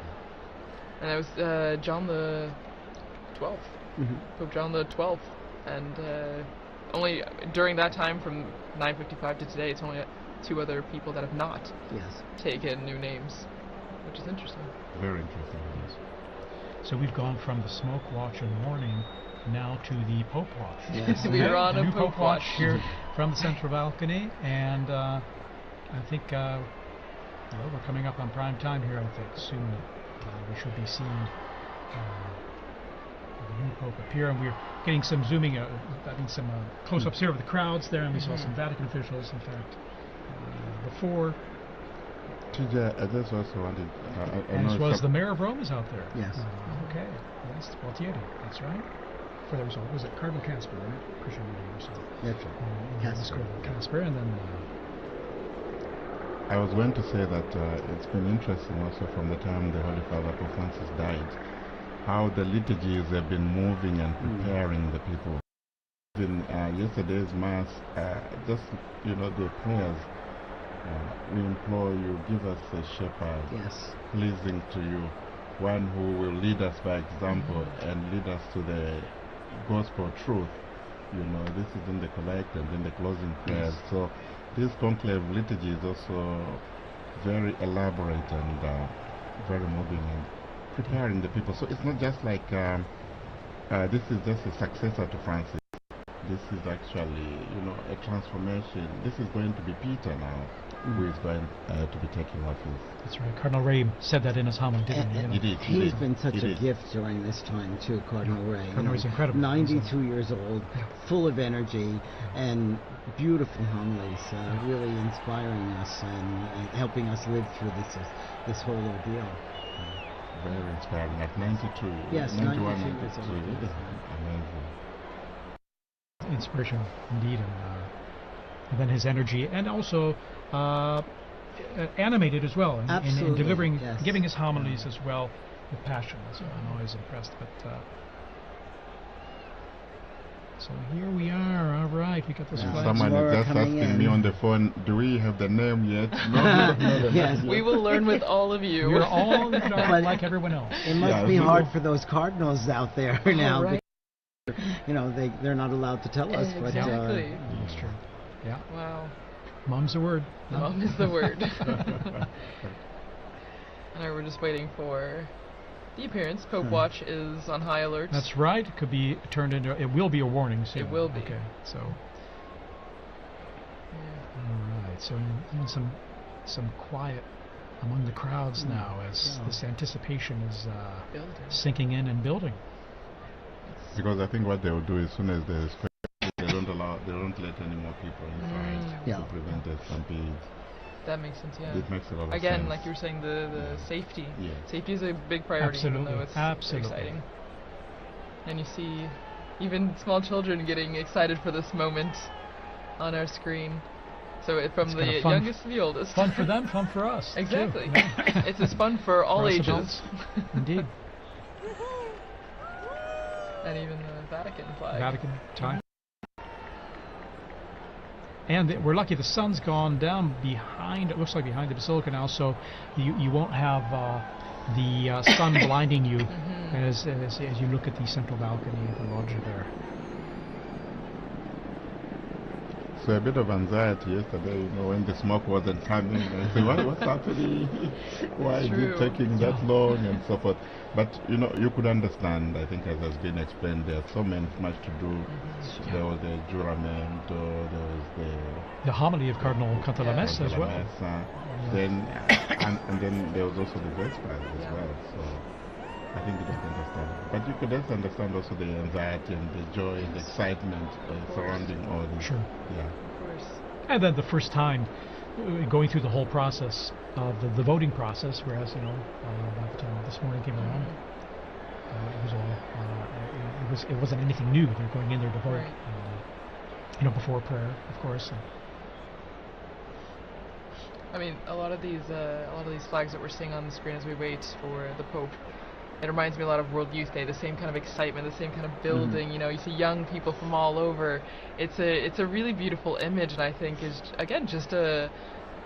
And that was John the 12th, Pope John the 12th, and only during that time, from 955 to today, it's only 2 other people that have not taken new names, which is interesting. Very interesting. Yes. So we've gone from the smoke watch in the morning now to the Pope watch. Yes. We are on a Pope watch here from the central balcony, and I think we're coming up on prime time here. I think soon we should be seeing the new Pope appear, and we're getting some zooming, some close-ups here of the crowds there, and we saw some Vatican officials, in fact, before. TJ, I just also wanted... and as well as the mayor of Rome is out there. Yes. Okay. Yes, Gualtieri, that's right. For there was it Cardinal Casper, right? Christian or so. That's right. Casper. Casper, and then... I was going to say that it's been interesting also from the time the Holy Father Pope Francis died, how the liturgies have been moving and preparing the people. In yesterday's Mass, just, the prayers, we implore you, give us a shepherd, pleasing to you, one who will lead us by example and lead us to the gospel truth. This is in the collect and in the closing prayers. So this conclave liturgy is also very elaborate and very moving and preparing the people. So it's not just like this is just a successor to Francis. This is actually, a transformation. This is going to be Peter now, who is going to be taking office. That's right. Cardinal Ray said that in his homily, didn't he? He did. He's been such a gift during this time, too, Cardinal Ray. Cardinal Ray's incredible. 92 years old, full of energy, and beautiful homilies, really inspiring us and helping us live through this whole ordeal. Very inspiring. At 92. Yes, 91, 92 years old. Amazing. Inspirational, indeed, and then his energy, and also animated as well, in delivering, giving his homilies as well with passion. So I'm always impressed. But so here we are. All right, we got this flag. Someone is just asking me on the phone, do we have the name yet? No, yes, we will learn with all of you. We're all like everyone else. It must be hard for those cardinals out there now. Right. They're not allowed to tell us. Exactly. But, that's true. Yeah. Wow. Mom's the word. Mom is the word. And we're just waiting for the appearance. Pope Watch is on high alert. That's right. It could be turned into. It will be a warning soon. It will be. Okay. So. Yeah. All right. So even some quiet among the crowds now as this anticipation is sinking in and building. Because I think what they will do as soon as there's they don't let any more people inside to prevent the stampede. That makes sense, yeah. It makes a lot of sense. Again, like you were saying, the safety. Yeah. Safety is a big priority, even though it's exciting. And you see even small children getting excited for this moment on our screen. So from the youngest to the oldest. Fun for them, fun for us. Exactly. It's as fun for all ages. Indeed. And even the Vatican flag. Vatican time. And we're lucky the sun's gone down behind, it looks like behind the Basilica now, so you won't have the sun blinding you as you look at the central balcony of the loggia there. So a bit of anxiety yesterday, when the smoke wasn't coming. I said, what's happening? Why is it taking that long and so forth? But you could understand. I think, as has been explained, there's so much to do. There was the juramento, there was the homily of Cardinal Cantalamessa as well. Then and then there was also the Vespers as well. So I think you don't understand. But you could just understand also the anxiety and the joy and the excitement surrounding all this. Sure. Yeah. Of course. And then the first time going through the whole process of the voting process, whereas by the time this morning came around, it was all it wasn't anything new. They're going in there to vote, before prayer, of course. I mean, a lot of these flags that we're seeing on the screen as we wait for the Pope, it reminds me a lot of World Youth Day. The same kind of excitement, the same kind of building. You see young people from all over. It's a really beautiful image, and I think is again just a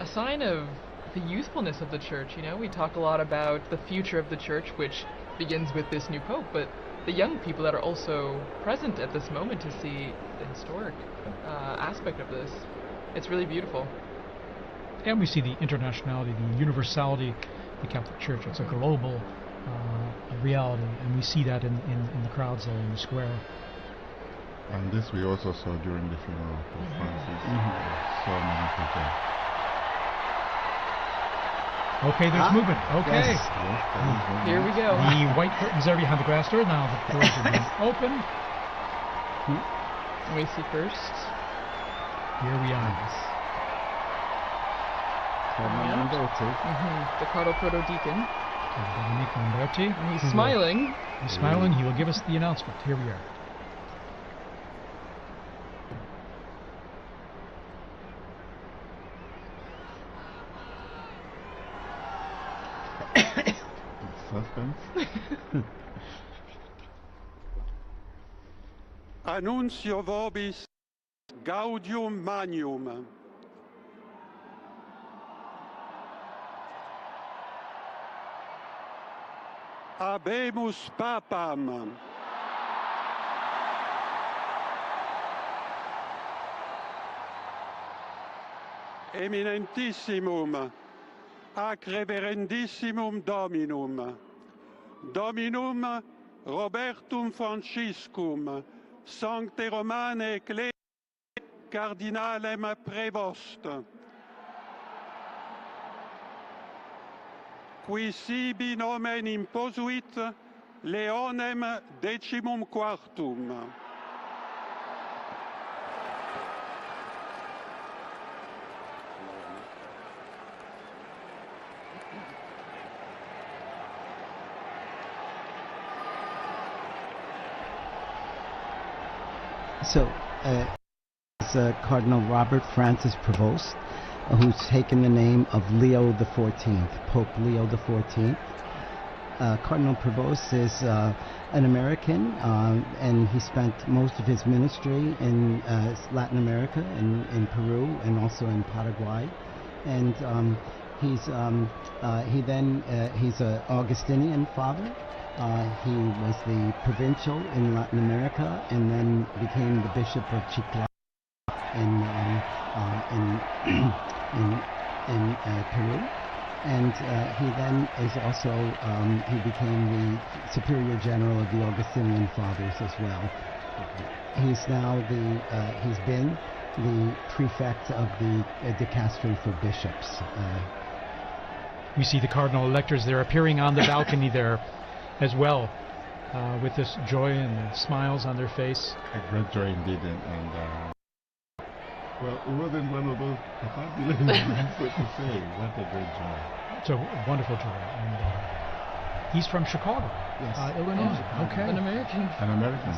sign of the youthfulness of the church. We talk a lot about the future of the church, which begins with this new Pope, but the young people that are also present at this moment to see the historic aspect of this. It's really beautiful. And we see the internationality, the universality of the Catholic Church. It's a global reality, and we see that in the crowds there in the square. And this we also saw during the funeral of Pope Francis. So many people. Okay, there's movement. Okay. Yes, Here we go. The white curtains are behind the glass door. Now the doors are being open. We see first. Here we are. The Cardinal Proto-Deacon. Dominique Lamberti. And he's smiling. He's smiling. He will give us the announcement. Here we are. Suspense. Annuncio vobis gaudium magnum. Habemus Papam. Eminentissimum, ac reverendissimum Dominum, Dominum Robertum Franciscum, Sancte Romane Ecclesiae Cardinalem Prevost, qui sibi nomen imposuit Leonem decimum quartum. So, it's Cardinal Robert Francis Prevost, who's taken the name of Leo XIV, Pope Leo XIV. Cardinal Prevost is an American, and he spent most of his ministry in Latin America, in Peru, and also in Paraguay. And he's an Augustinian father. He was the provincial in Latin America, and then became the Bishop of Chiclayo in Peru. And he then is also he became the Superior General of the Augustinian Fathers as well. He's now he's been the prefect of the dicastery for bishops. We see the cardinal electors there appearing on the balcony there as well, with this joy and smiles on their face. A great joy indeed, and well, it wasn't one of those fabulous moments, so to say. What a great joy. It's a wonderful joy. And he's from Chicago, Yes. Illinois. Okay. An American. An American.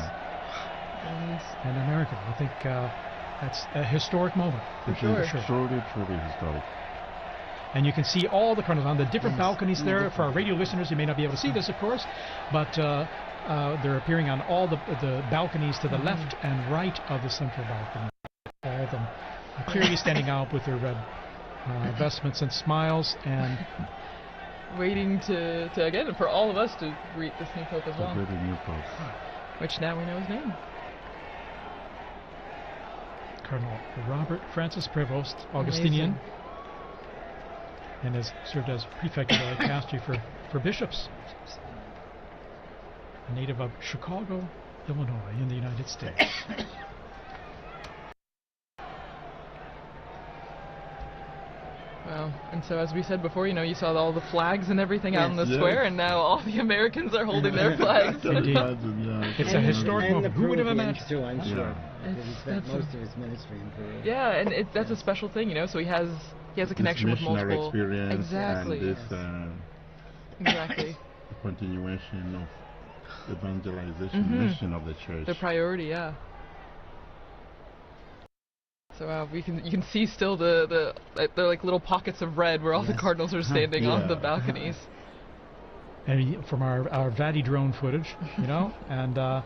An American. I think that's a historic moment. For sure. Truly, truly historic. And you can see all the cardinals on the different balconies there. For our radio listeners, you may not be able to see this, of course, but they're appearing on all the balconies to the left and right of the central balcony. All of them clearly standing out with their red vestments and smiles, and waiting to again for all of us to greet this new Pope as well. The new Pope. Which now we know his name. Cardinal Robert Francis Prevost, Augustinian. Amazing. And has served as prefect of the dicastery for bishops. A native of Chicago, Illinois, in the United States. Wow. And so as we said before, you saw all the flags and everything out in the square, and now all the Americans are holding their flags. Indeed. It's a historic and moment. Who would have imagined? Too, I'm sure. It's- He spent that's most of his ministry in Peru. Yeah, and that's a special thing, so he has he has a connection with missionary multiple. experience Exactly. and this Exactly. continuation of evangelization mission of the church. The priority, yeah. So you can see still the like little pockets of red where all the cardinals are standing on the balconies. And from our Vati drone footage, you know, and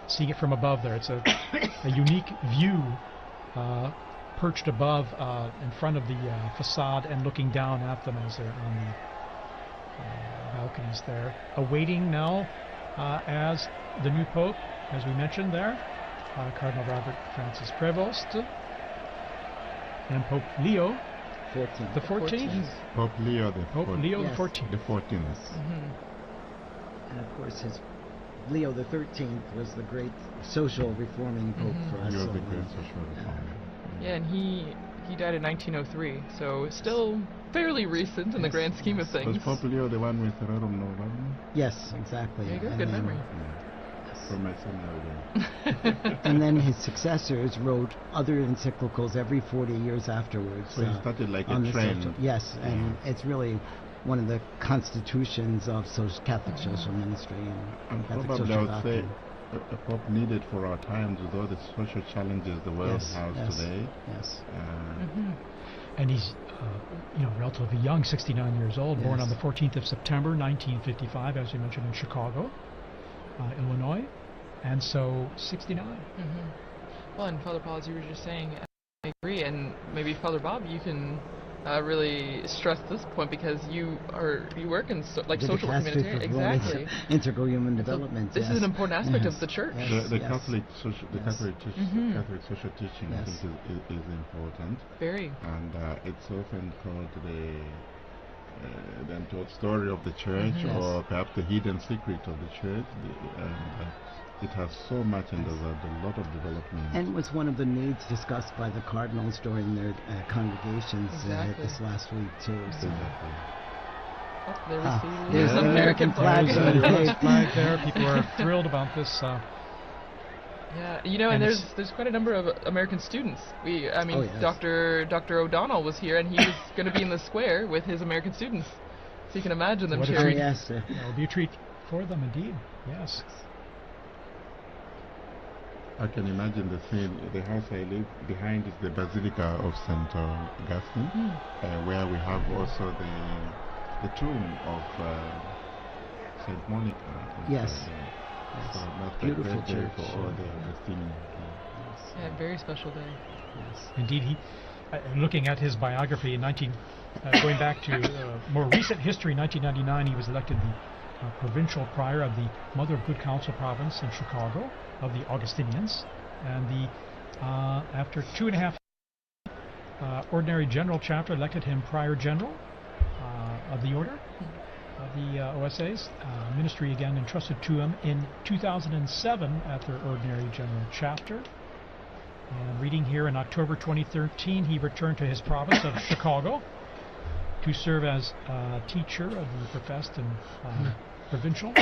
seeing it from above there, it's a unique view, perched above in front of the facade and looking down at them as they're on the balconies there, awaiting now as the new Pope, as we mentioned there, Cardinal Robert Francis Prevost, and Pope Leo the 14th. Pope Leo the Pope Leo the 14th. The 14th. And of course, Leo the 13th was the great social reforming Pope for us. Leo the great social reformer. Yeah, and he died in 1903, so still fairly recent in the grand scheme of things. Was Pope Leo the one with Rerum Novarum? Yes, exactly. There you go, good memory. From my seminary. And then his successors wrote other encyclicals every 40 years afterwards. So he started like a trend. Yes, and it's really one of the constitutions of Catholic social ministry and Catholic probably social I would doctrine. say a Pope needed for our times with all the social challenges the world has today. Yes. And he's, relatively young, 69 years old, born on the 14th of September, 1955, as you mentioned, in Chicago, Illinois, and so 69. Well, and Father Paul, as you were just saying, I agree, and maybe Father Bob, you can really stress this point because you work in social humanitarian, exactly, integral human development. This is an important aspect of the church. The Catholic social, Catholic social teaching, I think, is important. Very. And it's often called the untold story of the church, or perhaps the hidden secret of the church. It has so much, and there's a lot of development. And was one of the needs discussed by the cardinals during their congregations this last week too. So. There we see there's an American flag. Flag there. People are thrilled about this. Yeah, and there's quite a number of American students. Dr. O'Donnell was here, and he was going to be in the square with his American students. So you can imagine them cheering. Yes, it will be a treat for them, indeed. Yes. I can imagine the scene. The house I live behind is the Basilica of St. Augustine, where we have also the tomb of St. Monica. Yes. So that's beautiful church for all the Augustinians. Yeah, very special day. Yes. Indeed, he. Looking at his biography in going back to more recent history, 1999, he was elected the provincial prior of the Mother of Good Counsel province in Chicago of the Augustinians, and after 2.5 years, ordinary general chapter elected him prior general of the order of the OSAs. Ministry again entrusted to him in 2007 at their ordinary general chapter. And reading here, in October 2013, he returned to his province of Chicago to serve as teacher of the professed and provincial.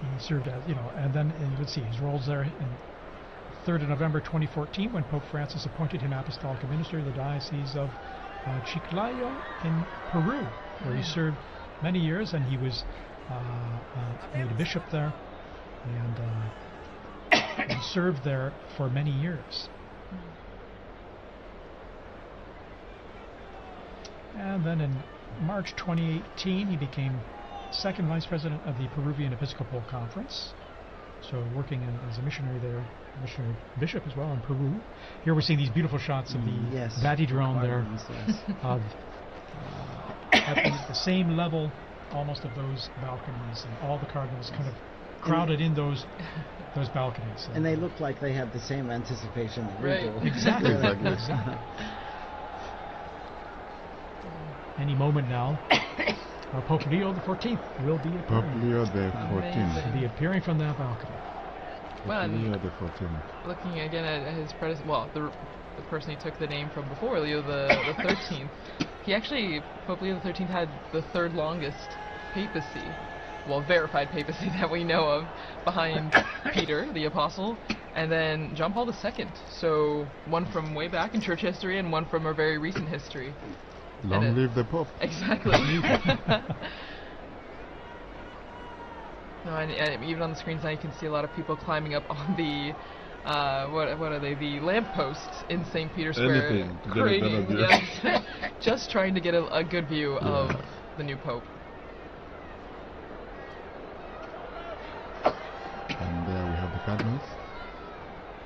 He served as, and then let's see his roles there. 3rd of November 2014, when Pope Francis appointed him apostolic minister of the Diocese of Chiclayo in Peru, where he served many years, and he was made a bishop there, and he served there for many years. And then in March 2018, he became second vice president of the Peruvian Episcopal Conference, so working as a missionary there, missionary bishop as well in Peru. Here we're seeing these beautiful shots of the Vati drone there, of at the same level almost of those balconies, and all the cardinals kind of crowded in those balconies. And they look like they have the same anticipation that we do. Exactly. Any moment now, Pope Leo the 14th will be appearing. Pope Leo the 14th will be appearing from that balcony. Well, Leo the 14th. Looking again at his predecessor, the person he took the name from before, Leo the 13th. He actually, Pope Leo the 13th, had the third longest papacy, well, verified papacy that we know of, behind Peter the Apostle, And then John Paul II. So one from way back in church history and one from our very recent history. Long live the Pope. Exactly. No, and even on the screens now you can see a lot of people climbing up on the what are they? The lampposts in St. Peter's Square. Anything to craning, get a better view. yes, just trying to get a good view of the new Pope. And there we have the cardinals.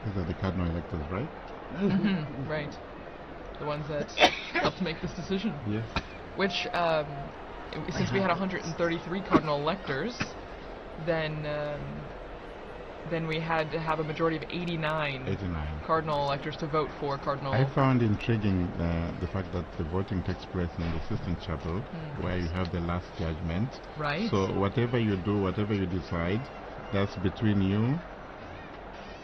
These are the cardinal electors, right? Right. The ones that helped make this decision. Yes. Which, since we had 133 cardinal electors, then we had to have a majority of 89 cardinal electors to vote for cardinal. I found intriguing the fact that the voting takes place in the Sistine Chapel, where you have the last judgment. Right. So whatever you do, whatever you decide, that's between you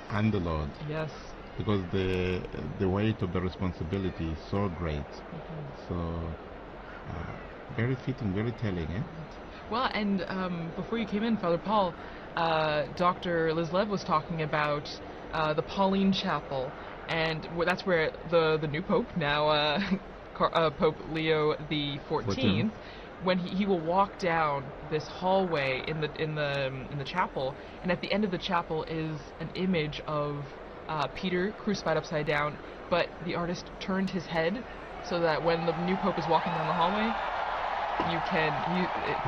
and the Lord. Yes. Because the weight of the responsibility is so great. So very fitting, very telling, eh? Well, and before you came in, Father Paul, Dr. Lislev was talking about the Pauline Chapel, and that's where the new Pope now, Pope Leo the 14th, when he will walk down this hallway in the chapel, and at the end of the chapel is an image of Peter crucified upside down, but the artist turned his head so that when the new Pope is walking down the hallway,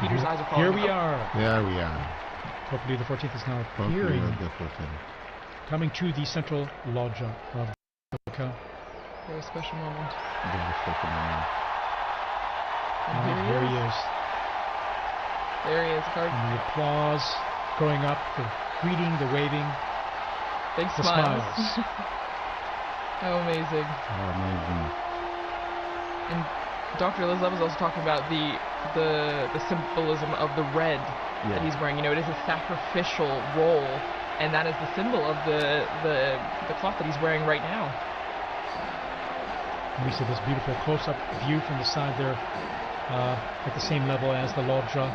Peter's eyes are following. Here we are. There we are. Pope Leo the 14th is now Pope appearing, Leo the 14th. coming to the central loggia of Basilica. Very special moment. Very special moment. And Here he is. There he is, And the applause going up, the greeting, the waving, Big the smiles. smiles. How amazing. How amazing. And Dr. Elizabeth was also talking about the symbolism of the red that he's wearing. You know, it is a sacrificial role, and that is the symbol of the cloth that he's wearing right now. And we see this beautiful close-up view from the side there, at the same level as the loggia.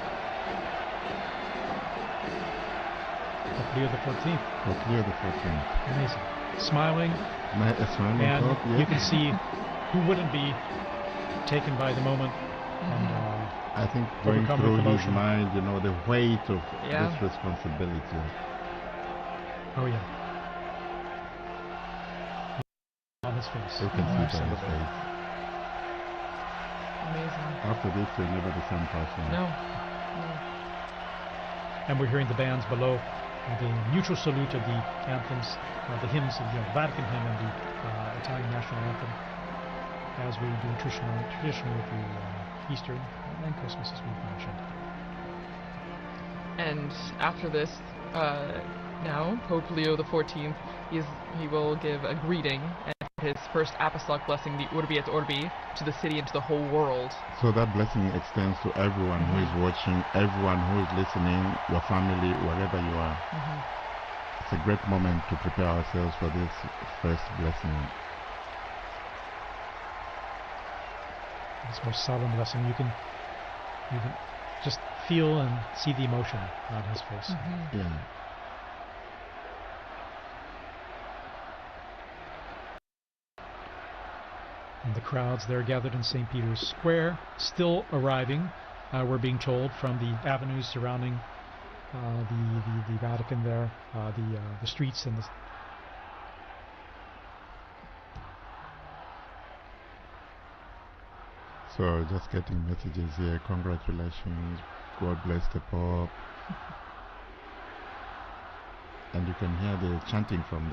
Pope Leo the 14th. Pope Leo the 14th. Amazing. Smiling. Smiling And Pope, you can see who wouldn't be taken by the moment. And I think going overcome through with his emotion. mind, you know, the weight of this responsibility. Oh yeah. On his face. You can see it on his face. Amazing. After this, you're never the same person. No. And we're hearing the bands below, the mutual salute of the anthems, the hymns of the Vatican hymn and the Italian national anthem, as we do traditionally with the Easter and Christmas, as we've mentioned. And after this, now Pope Leo the 14th, he will give a greeting and his first apostolic blessing, the Urbi et Orbi, to the city and to the whole world. So that blessing extends to everyone who is watching, everyone who is listening, your family, wherever you are. It's a great moment to prepare ourselves for this first blessing. This most solemn blessing, you can just feel and see the emotion on his face. Yeah. And the crowds there gathered in St. Peter's Square, still arriving, we're being told, from the avenues surrounding the Vatican there, the streets and the... So just getting messages here, congratulations, God bless the Pope. And you can hear the chanting from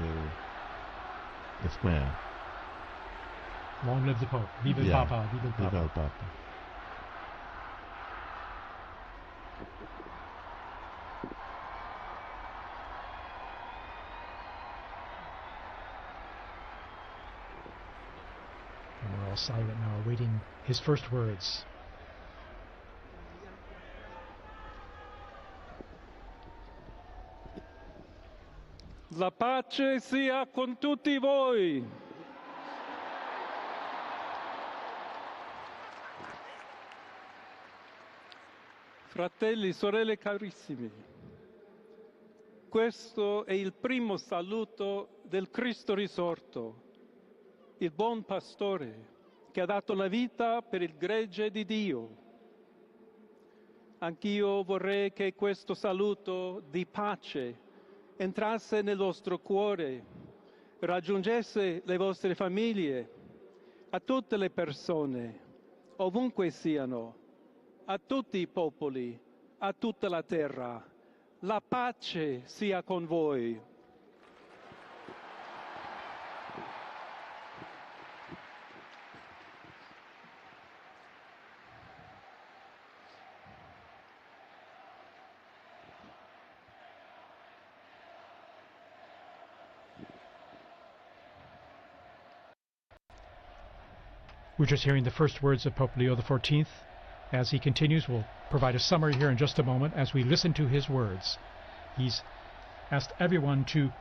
the square. Long live the Pope. Viva el Papa. Viva el Papa. Viva el Papa. And we're all silent now, awaiting his first words. La pace sia con tutti voi. Fratelli, sorelle carissimi, Questo è il primo saluto del Cristo risorto, il buon pastore che ha dato la vita per il gregge di Dio. Anch'io vorrei che questo saluto di pace entrasse nel vostro cuore, raggiungesse le vostre famiglie, a tutte le persone, ovunque siano, a tutti i popoli, a tutta la terra. La pace sia con voi. We're just hearing the first words of Pope Leo XIV. As he continues, we'll provide a summary here in just a moment as we listen to his words. He's asked everyone to,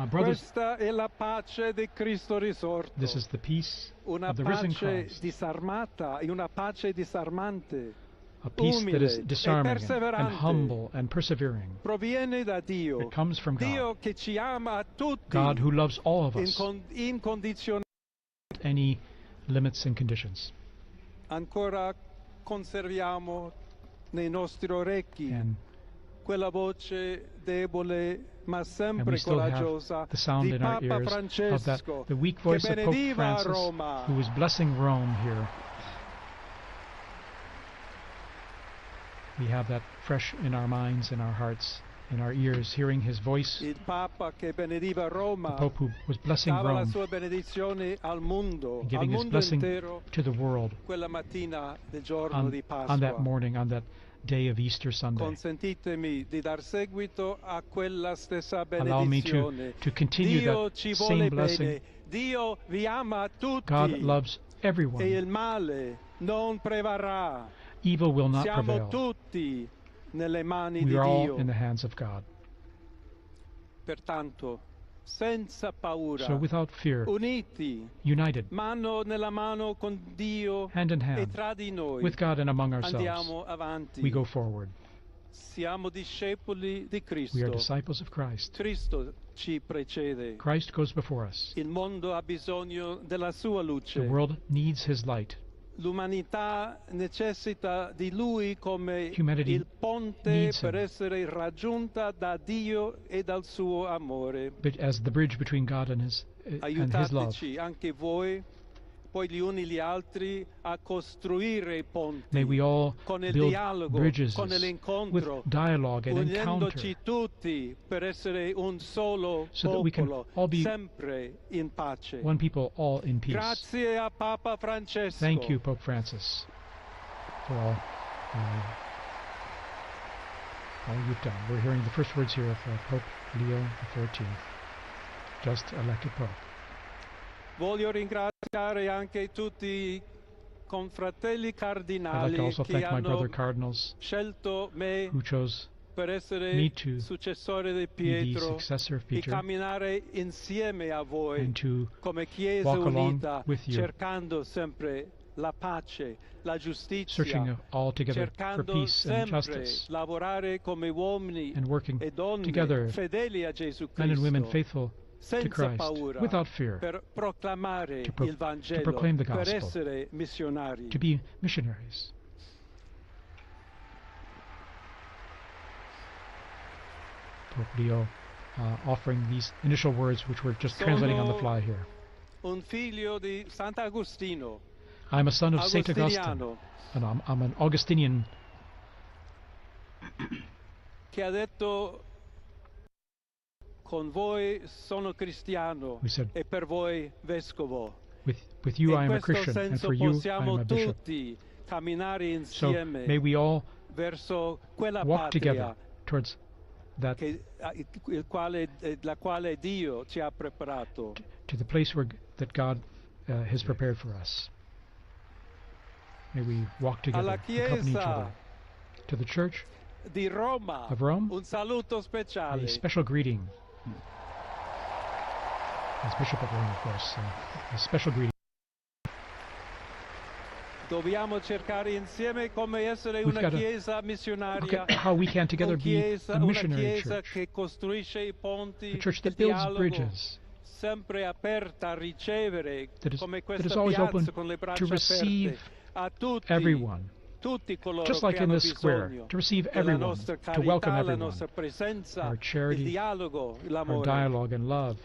brothers, Questa è la pace di Cristo risorto. this is the peace Una of the risen pace Christ, disarmata e una pace disarmante. a peace that is umile disarming e perseverante. and humble and persevering. Proviene da Dio. It comes from God, Dio che ci ama a tutti. God who loves all of us, Incondizionatamente. any limits and conditions. Ancora conserviamo nei nostri orecchi And quella voce debole ma we sempre still have coraggiosa the sound di in our Papa ears of that, Francesco the weak che voice of Pope benediva Francis, Roma. who was blessing Rome here. We have that fresh in our minds, in our hearts, in our ears, hearing his voice. Il Papa che benediva The Roma Pope who was blessing dava la Rome sua benedizione al mondo, and al giving his mondo blessing intero to the world quella mattina del giorno di on that Pasqua. morning, on that day of Easter Sunday. Consentitemi di dar seguito a quella stessa Allow me benedizione. to continue Dio that ci same vuole blessing. bene. Dio vi ama tutti. God loves E everyone. il male non prevarrà. Evil will not Siamo prevail. tutti nelle mani We di are all Dio. in the hands of God. Pertanto, senza paura, So without fear, uniti, united, mano nella mano con Dio hand in e hand, tra di noi, with God and among ourselves, andiamo avanti. we go forward. Siamo discepoli di We are Cristo. disciples of Christ. Cristo ci precede. Christ goes before us. Il mondo ha bisogno della sua luce. The world needs his light. L'umanità necessita di Lui come Humanity il ponte needs per him. essere raggiunta da Dio e dal suo amore. But as the bridge between God and his love. Aiutateci anche voi, poi gli uni gli altri, a costruire i ponti May we all con il build dialogo, bridges con with l'incontro, dialogue and unendoci encounter, tutti per essere un solo so that we can popolo, all be sempre in pace. one people, all in peace. Grazie a Papa Francesco. Thank you, Pope Francis, for all you've done. We're hearing the first words here of Pope Leo XIV, just elected Pope. Voglio ringraziare anche tutti i confratelli I'd like cardinali to also che thank my brother hanno cardinals scelto me who chose per essere me to successore di be the Pietro successor of e Peter camminare insieme a voi and to come Chiesa walk along unita, with you, cercando sempre la pace, la giustizia, searching all together for cercando peace and sempre justice, lavorare come uomini and working e donne together, fedeli a Gesù men and women Cristo, faithful to senza Christ, paura, without fear, per proclamare to il Vangelo, proclaim the per gospel, essere missionari. to be missionaries. Pope Leo offering these initial words, which we're just translating on the fly here. Un figlio di Sant'Agostino, I'm a son of Saint Augustine, Agostiniano, and I'm an Augustinian che ha detto: con voi sono cristiano who said, e per voi vescovo. with you In I am a questo Christian, and senso for you I possiamo am a bishop. tutti camminare So insieme may we all verso quella walk together patria towards that, la quale Dio ci ha preparato. to the place that God has prepared for us. May we walk together, Alla accompany each Chiesa other. To the Church di Roma, of Rome, un saluto speciale. a special greeting. As Bishop of Rome, of course, a special greeting. Dobbiamo cercare insieme come essere We've una got to chiesa look missionaria, at how we can together be a una missionary chiesa church, che costruisce i ponti, a church il that builds dialogo, bridges, sempre aperta a ricevere, that come is questa always open piazza con le to braccia receive aperte, a tutti, everyone, tutti coloro just che like in hanno this square, bisogno to receive della everyone, nostra to welcome carità, la everyone, nostra presenza, our il charity, dialogo, our l'amore. dialogue and love.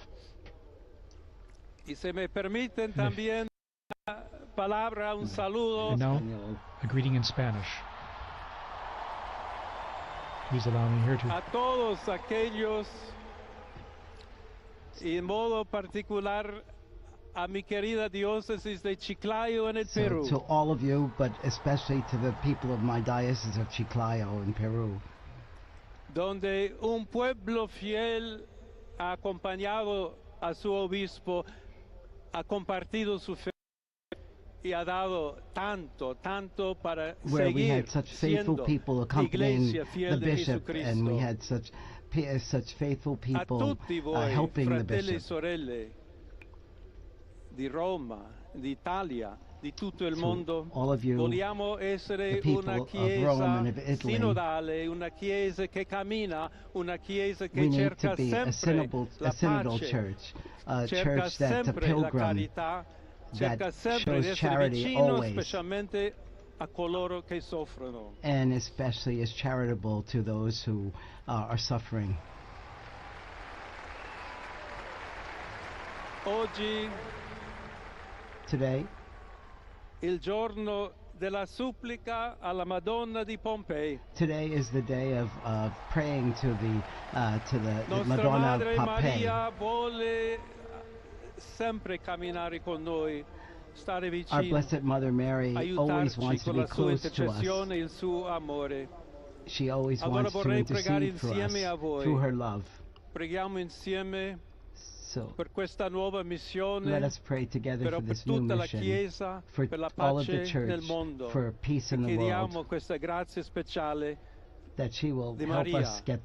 Y se me permiten if- también una palabra, un saludo. And now, a greeting in Spanish. Please allow me here to A todos aquellos, y en modo particular a mi querida diócesis de Chiclayo en el So Perú, to all of you, but especially to the people of my diocese of Chiclayo in Peru, donde un pueblo fiel ha acompañado a su obispo, ha compartido su fe y ha dado tanto, tanto para where we seguir had such faithful siendo people accompanying iglesia fiel the de bishop, and we Jesucristo. had such faithful A people tutti voi, helping the fratelli e bishop. sorelle di Roma, d'Italia, di tutto il To mondo, all of you, vogliamo essere the people una of Rome chiesa and of Italy, sinodale, una chiesa che cammina, una chiesa che we need cerca to be a sempre la synodal pace, church, a cerca church that's a sempre la pilgrim, carità, that cerca sempre di shows essere charity vicino always, specialmente a coloro che soffrono. and especially is charitable to those who are suffering. Oggi, Today, il giorno della supplica alla Madonna di Pompei. today is the day of praying to the Nostra Madonna Madre Papam. Maria vuole sempre camminare con noi, stare Our vicino, Blessed Mother Mary always aiutarci wants to con be la sua close to us. intercessione e il suo amore. She always Allora wants to vorrei pregare intercede for insieme a us voi. through her love. Preghiamo insieme So per questa nuova missione, let us pray together però for per this new tutta la mission, Chiesa, for per la all of the pace nel church, mondo. for peace E in the chiediamo world, questa grazia speciale. that she will di help Maria, us get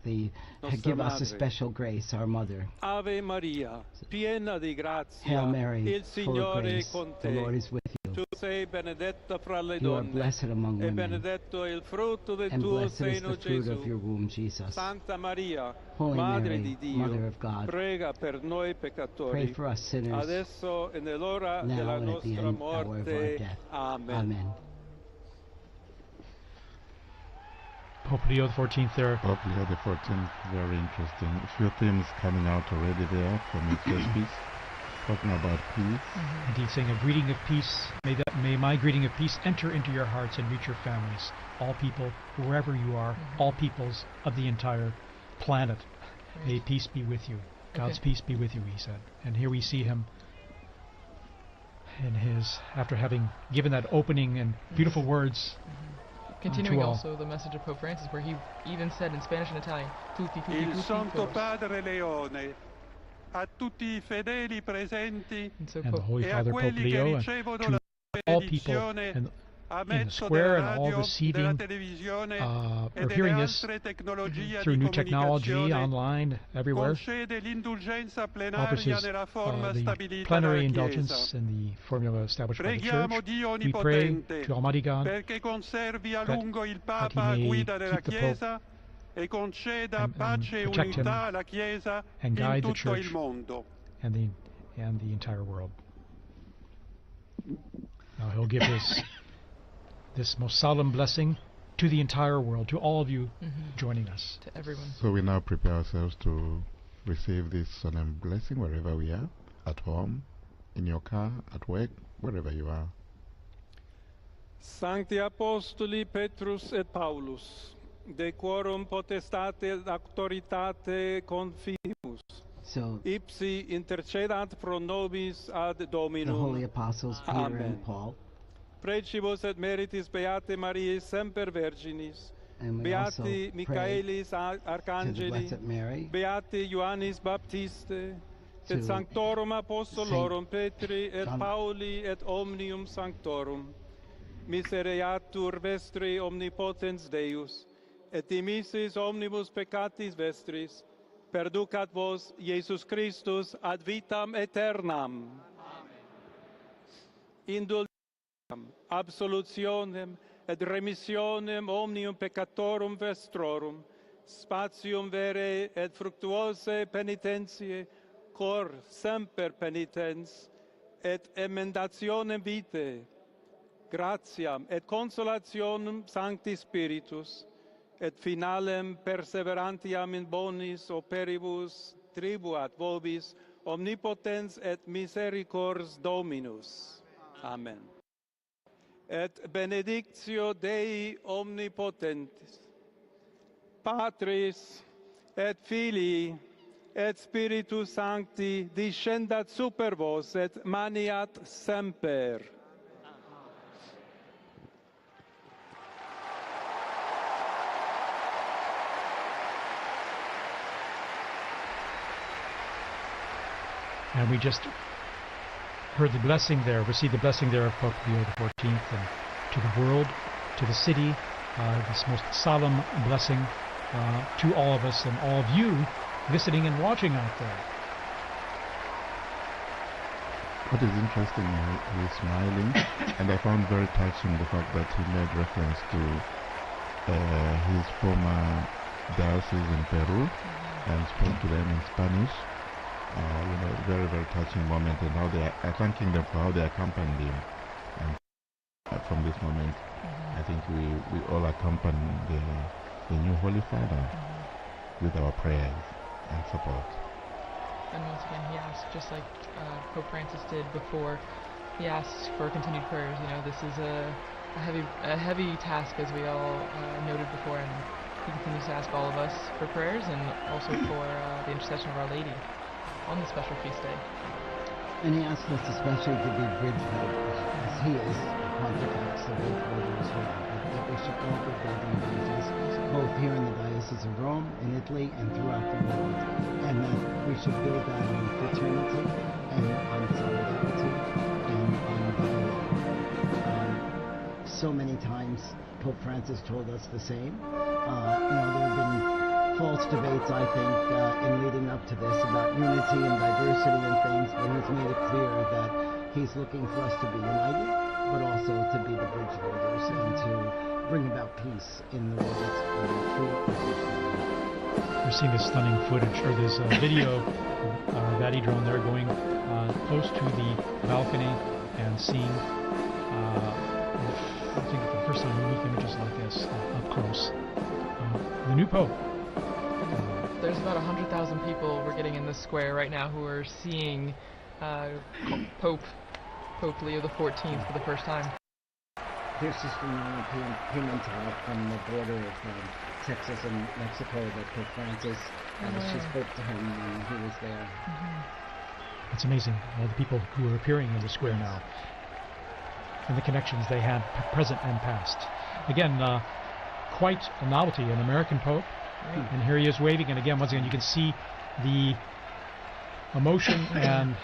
nostra give us a Madre. special grace, our Mother. Ave Maria, piena di grazia, Hail Mary, il full of Signore è grace, con the Lord te. is with you. Tu sei benedetta fra le You are donne, blessed among e women, benedetto è il frutto del and tuo blessed is seno, the fruit of Gesù. your womb, Jesus. Santa Maria, Holy Madre Mary, di Dio, Mother of God, prega per noi pray peccatori, for us sinners, adesso e nell'ora now della and at the nostra hour of our morte. death. Amen. Amen. Pope Leo XIV there. Pope Leo XIV, very interesting. A few themes coming out already there from his piece, talking about peace. Indeed, saying a greeting of peace. May my greeting of peace enter into your hearts and reach your families. All people, wherever you are, all peoples of the entire planet. May peace be with you. God's peace be with you, he said. And here we see him in his, after having given that opening and beautiful words. Continuing all. also the message of Pope Francis, where he even said in Spanish and Italian, tutti, tutti, Il tutti, Santo todos. Padre Leone, a tutti i fedeli presenti And so And the Pope, Holy e a Father Pope quelli che Leo, and ricevono to la all people benedizione a in the mezzo square della and all radio, della receiving televisione e or delle hearing this altre tecnologie through di new technology, comunicazione, online, everywhere. concede l'indulgenza Offers plenaria his, nella forma the stabilita plenary dalla indulgence Chiesa. in the formula established by the Preghiamo Church. Dio We pray Onnipotente to Almighty God perché conservi a that lungo il he Papa a may guida della keep the Pope Chiesa e conceda and pace e protect him unità alla Chiesa and in guide the tutto il Church mondo. and the entire world. Now he'll give this most solemn blessing to the entire world, to all of you joining us. to everyone. So we now prepare ourselves to receive this solemn blessing wherever we are, at home, in your car, at work, wherever you are. Sancti Apostoli Petrus et Paulus, de quorum potestate et auctoritate confidimus, So ipsi intercedant pro nobis ad the Dominum. holy apostles Peter Amen. and Paul, Precibus et meritis Beate Mariae semper Virginis, and we also Beati pray Michaelis to the Arcangeli, Blessed Mary, Beati Ioannis Baptiste, to et Sanctorum Apostolorum Petri et John- Pauli et omnium Sanctorum, misereatur vestri omnipotens Deus, et dimissis omnibus peccatis vestris, perducat vos Iesus Christus ad vitam aeternam. Amen. absolutionem et remissionem omnium peccatorum vestrorum, spatium vere et fructuose penitentiae, cor semper penitens, et emendationem vitae, gratiam et consolationem Sancti Spiritus, et finalem perseverantiam in bonis operibus tribuat vobis omnipotens et misericors Dominus. Amen. Et benedictio Dei omnipotentis, Patris et Filii et Spiritus Sancti descendat super vos et maniat semper. And we just heard the blessing there, received the blessing there of Pope Leo XIV, and to the world, to the city, this most solemn blessing to all of us and all of you listening and watching out there. What is interesting, he is smiling, and I found very touching the fact that he made reference to his former diocese in Peru and spoke to them in Spanish. Very, very touching moment, and how they are thanking them for how they accompanied him. And from this moment, I think we all accompany the new Holy Father with our prayers and support. And once again, he asked, just like Pope Francis did before, he asked for continued prayers. You know, this is a heavy task, as we all noted before, and he continues to ask all of us for prayers and also for the intercession of Our Lady on the special feast day. And he asked us especially to be bridge builders, as he is the pontifex, the bridge builder as well, that we should all be building bridges, both here in the Diocese of Rome, in Italy, and throughout the world, and that we should build that on fraternity, and on solidarity, and on dialogue. So many times Pope Francis told us the same. There have been false debates, I think, in leading up to this about unity and diversity and things, but he's made it clear that he's looking for us to be united, but also to be the bridge builders and to bring about peace in the world through We're seeing this stunning footage, or this video of Vati drone there going close to the balcony and seeing, I think for the first time, unique images like this up close. The new Pope. There's about 100,000 people we're getting in the square right now who are seeing Pope Leo XIV for the first time. Here's Sistine Chapel from the border of Texas and Mexico that Pope Francis, she spoke to him when he was there. It's amazing, all the people who are appearing in the square now, and the connections they had present and past. Again, quite a novelty, an American Pope. And here he is waving, and again, once again, you can see the emotion and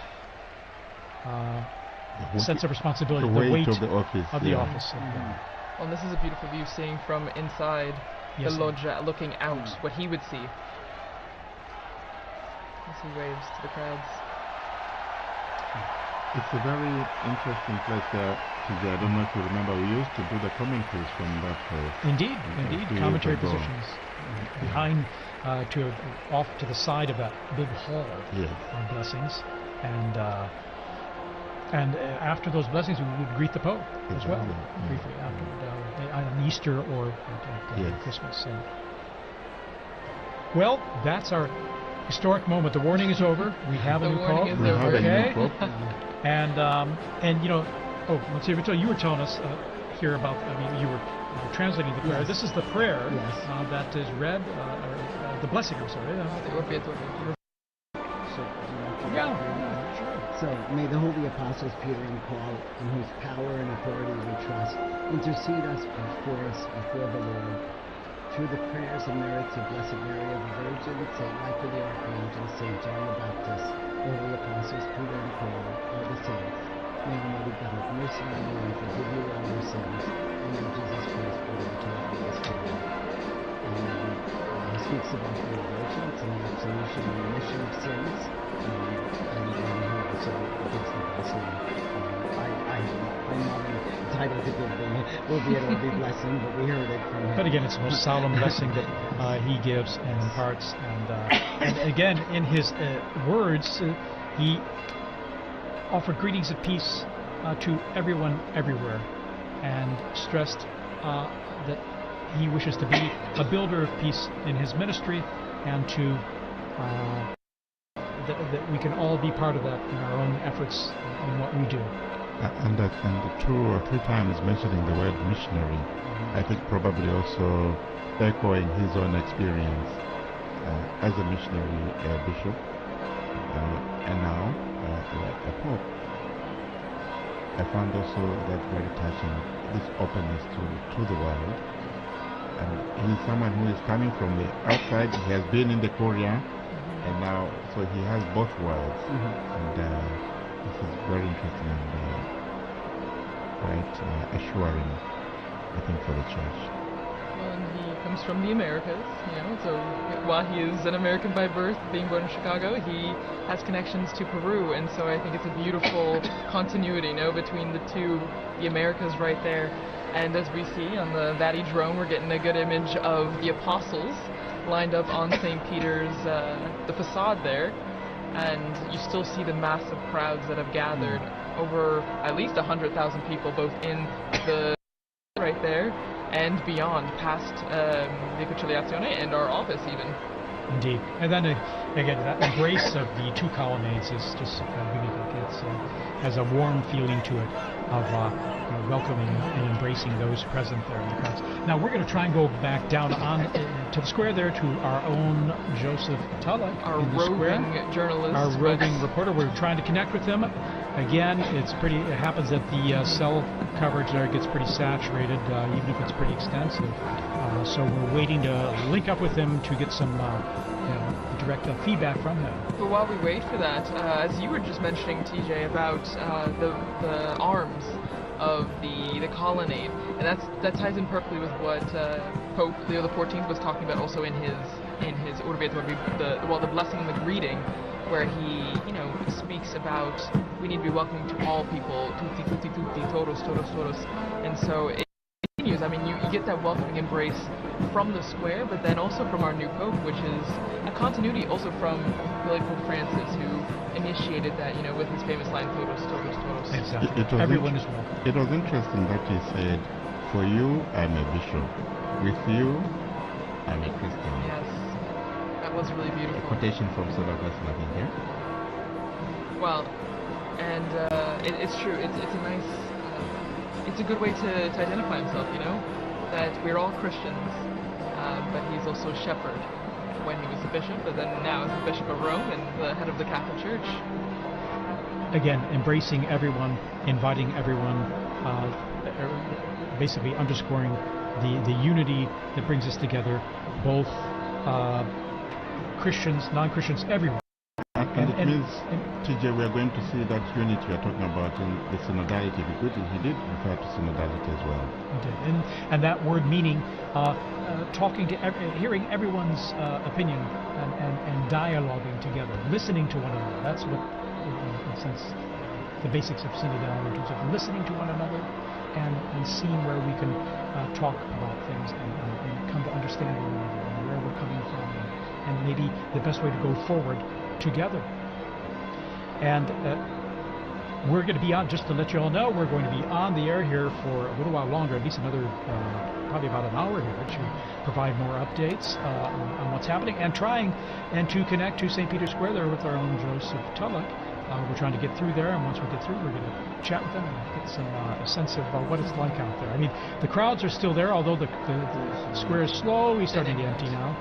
sense of responsibility, the weight of the office. Well, this is a beautiful view, seeing from inside the loggia, looking out, what he would see as he waves to the crowds. It's a very interesting place there. I don't know if you remember, we used to do the commentaries from that place. Indeed, commentary positions behind, off to the side of that big hall of blessings, and after those blessings, we would greet the Pope as well, briefly after on Easter or at Christmas. Well, that's our historic moment. The warning is over. We have a new Pope. And let's see, Victor, you were telling us here about, you were translating the prayer. This is the prayer that is read, the blessing, I'm sorry. The Orbi et Orbi. So, may the holy apostles Peter and Paul, in whose power and authority we trust, intercede before the Lord. Through the prayers and merits of Blessed Mary of the Virgin, St. Michael the Archangel, St. John the Baptist, all the apostles Peter and Paul, all the saints, may Almighty God have mercy on you and forgive you all your sins, and in Jesus Christ, for the eternity of the Spirit. He speaks about the indulgence and the absolution and remission of sins, and he also gives the blessing. I'm not in Urbi and Orbi blessing, but we heard it from him. But again, it's the most solemn blessing that he gives and imparts. And again, in his words, he offered greetings of peace to everyone everywhere, and stressed that he wishes to be a builder of peace in his ministry, and to that we can all be part of that in our own efforts in what we do. And 2 or 3 times mentioning the word missionary, I think probably also echoing his own experience as a missionary bishop, and now a pope. I found also that very touching, this openness to the world. And he's someone who is coming from the outside. He has been in the Korea, and now, so he has both worlds. And this is very interesting and quite assuring, I think, for the church. Well, and he comes from the Americas, so while he is an American by birth, being born in Chicago, he has connections to Peru, and so I think it's a beautiful continuity, between the two, the Americas right there. And as we see on the Vati drone, we're getting a good image of the apostles lined up on St. Peter's, the facade there, and you still see the massive crowds that have gathered, over at least 100,000 people, both in the right there and beyond, past the Conciliazione and our office even. Indeed. And then again, that embrace of the 2 colonnades is just unique. It has a warm feeling to it of welcoming and embracing those present there in the crowds. Now we're going to try and go back down on to the square there to our own Joseph Tulloch, our roving journalist, our roving reporter. We're trying to connect with him. Again, it happens that the cell coverage there gets pretty saturated, even if it's pretty extensive. So we're waiting to link up with him to get some direct feedback from him. But while we wait for that, as you were just mentioning, TJ, about the arms of the colonnade, and that ties in perfectly with what Pope Leo XIV was talking about also in his Urbi et Orbi, the blessing and the greeting, where he speaks about we need to be welcoming to all people, tutti, tutti, tutti, todos, todos, todos, and so it continues. I mean, you get that welcoming embrace from the square, but then also from our new Pope, which is a continuity also from the late Pope Francis, who initiated that, with his famous line, todos, todos, todos. Exactly. Everyone is welcome. It was interesting that he said, for you, I'm a bishop. With you, I'm a Christian. Yes. That was really beautiful. A quotation from St. Augustine, I think, here. Well, and it's true. It's a nice, it's a good way to identify himself. That we're all Christians, but he's also a shepherd when he was a bishop, but then now as the Bishop of Rome and the head of the Catholic Church. Again, embracing everyone, inviting everyone, basically underscoring the unity that brings us together, both Christians, non-Christians, everyone. And it means, TJ, we are going to see that unity you are talking about in the synodality, because he did refer to synodality as well. He did. And that word meaning talking to, hearing everyone's opinion and dialoguing together, listening to one another. That's what, in a sense, the basics of synodality, in terms of listening to one another and seeing where we can talk about things and come to understand one another and where we're coming from, and maybe the best way to go forward together. And we're going to be on, just to let you all know, we're going to be on the air here for a little while longer, at least another, probably about an hour here, to provide more updates on what's happening, and trying to connect to St. Peter's Square there with our own Joseph Tulloch. We're trying to get through there, and once we get through, we're going to chat with them and get some a sense of what it's like out there. I mean, the crowds are still there, although the square is slowly starting to empty now,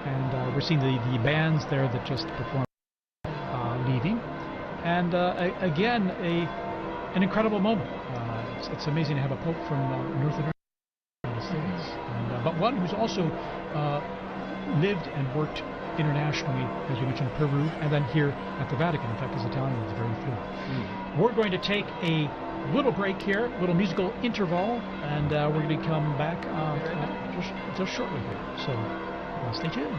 and we're seeing the bands there that just performed leaving. And again, an incredible moment. It's amazing to have a pope from North America, United States, but one who's also lived and worked internationally, as you mentioned, Peru, and then here at the Vatican. In fact, his Italian is very fluent. We're going to take a little break here, a little musical interval, and we're going to come back just shortly here. So stay tuned.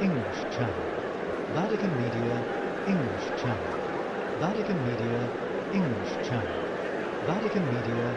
English Channel. Vatican Media, English Channel. Vatican Media, English Channel. Vatican Media,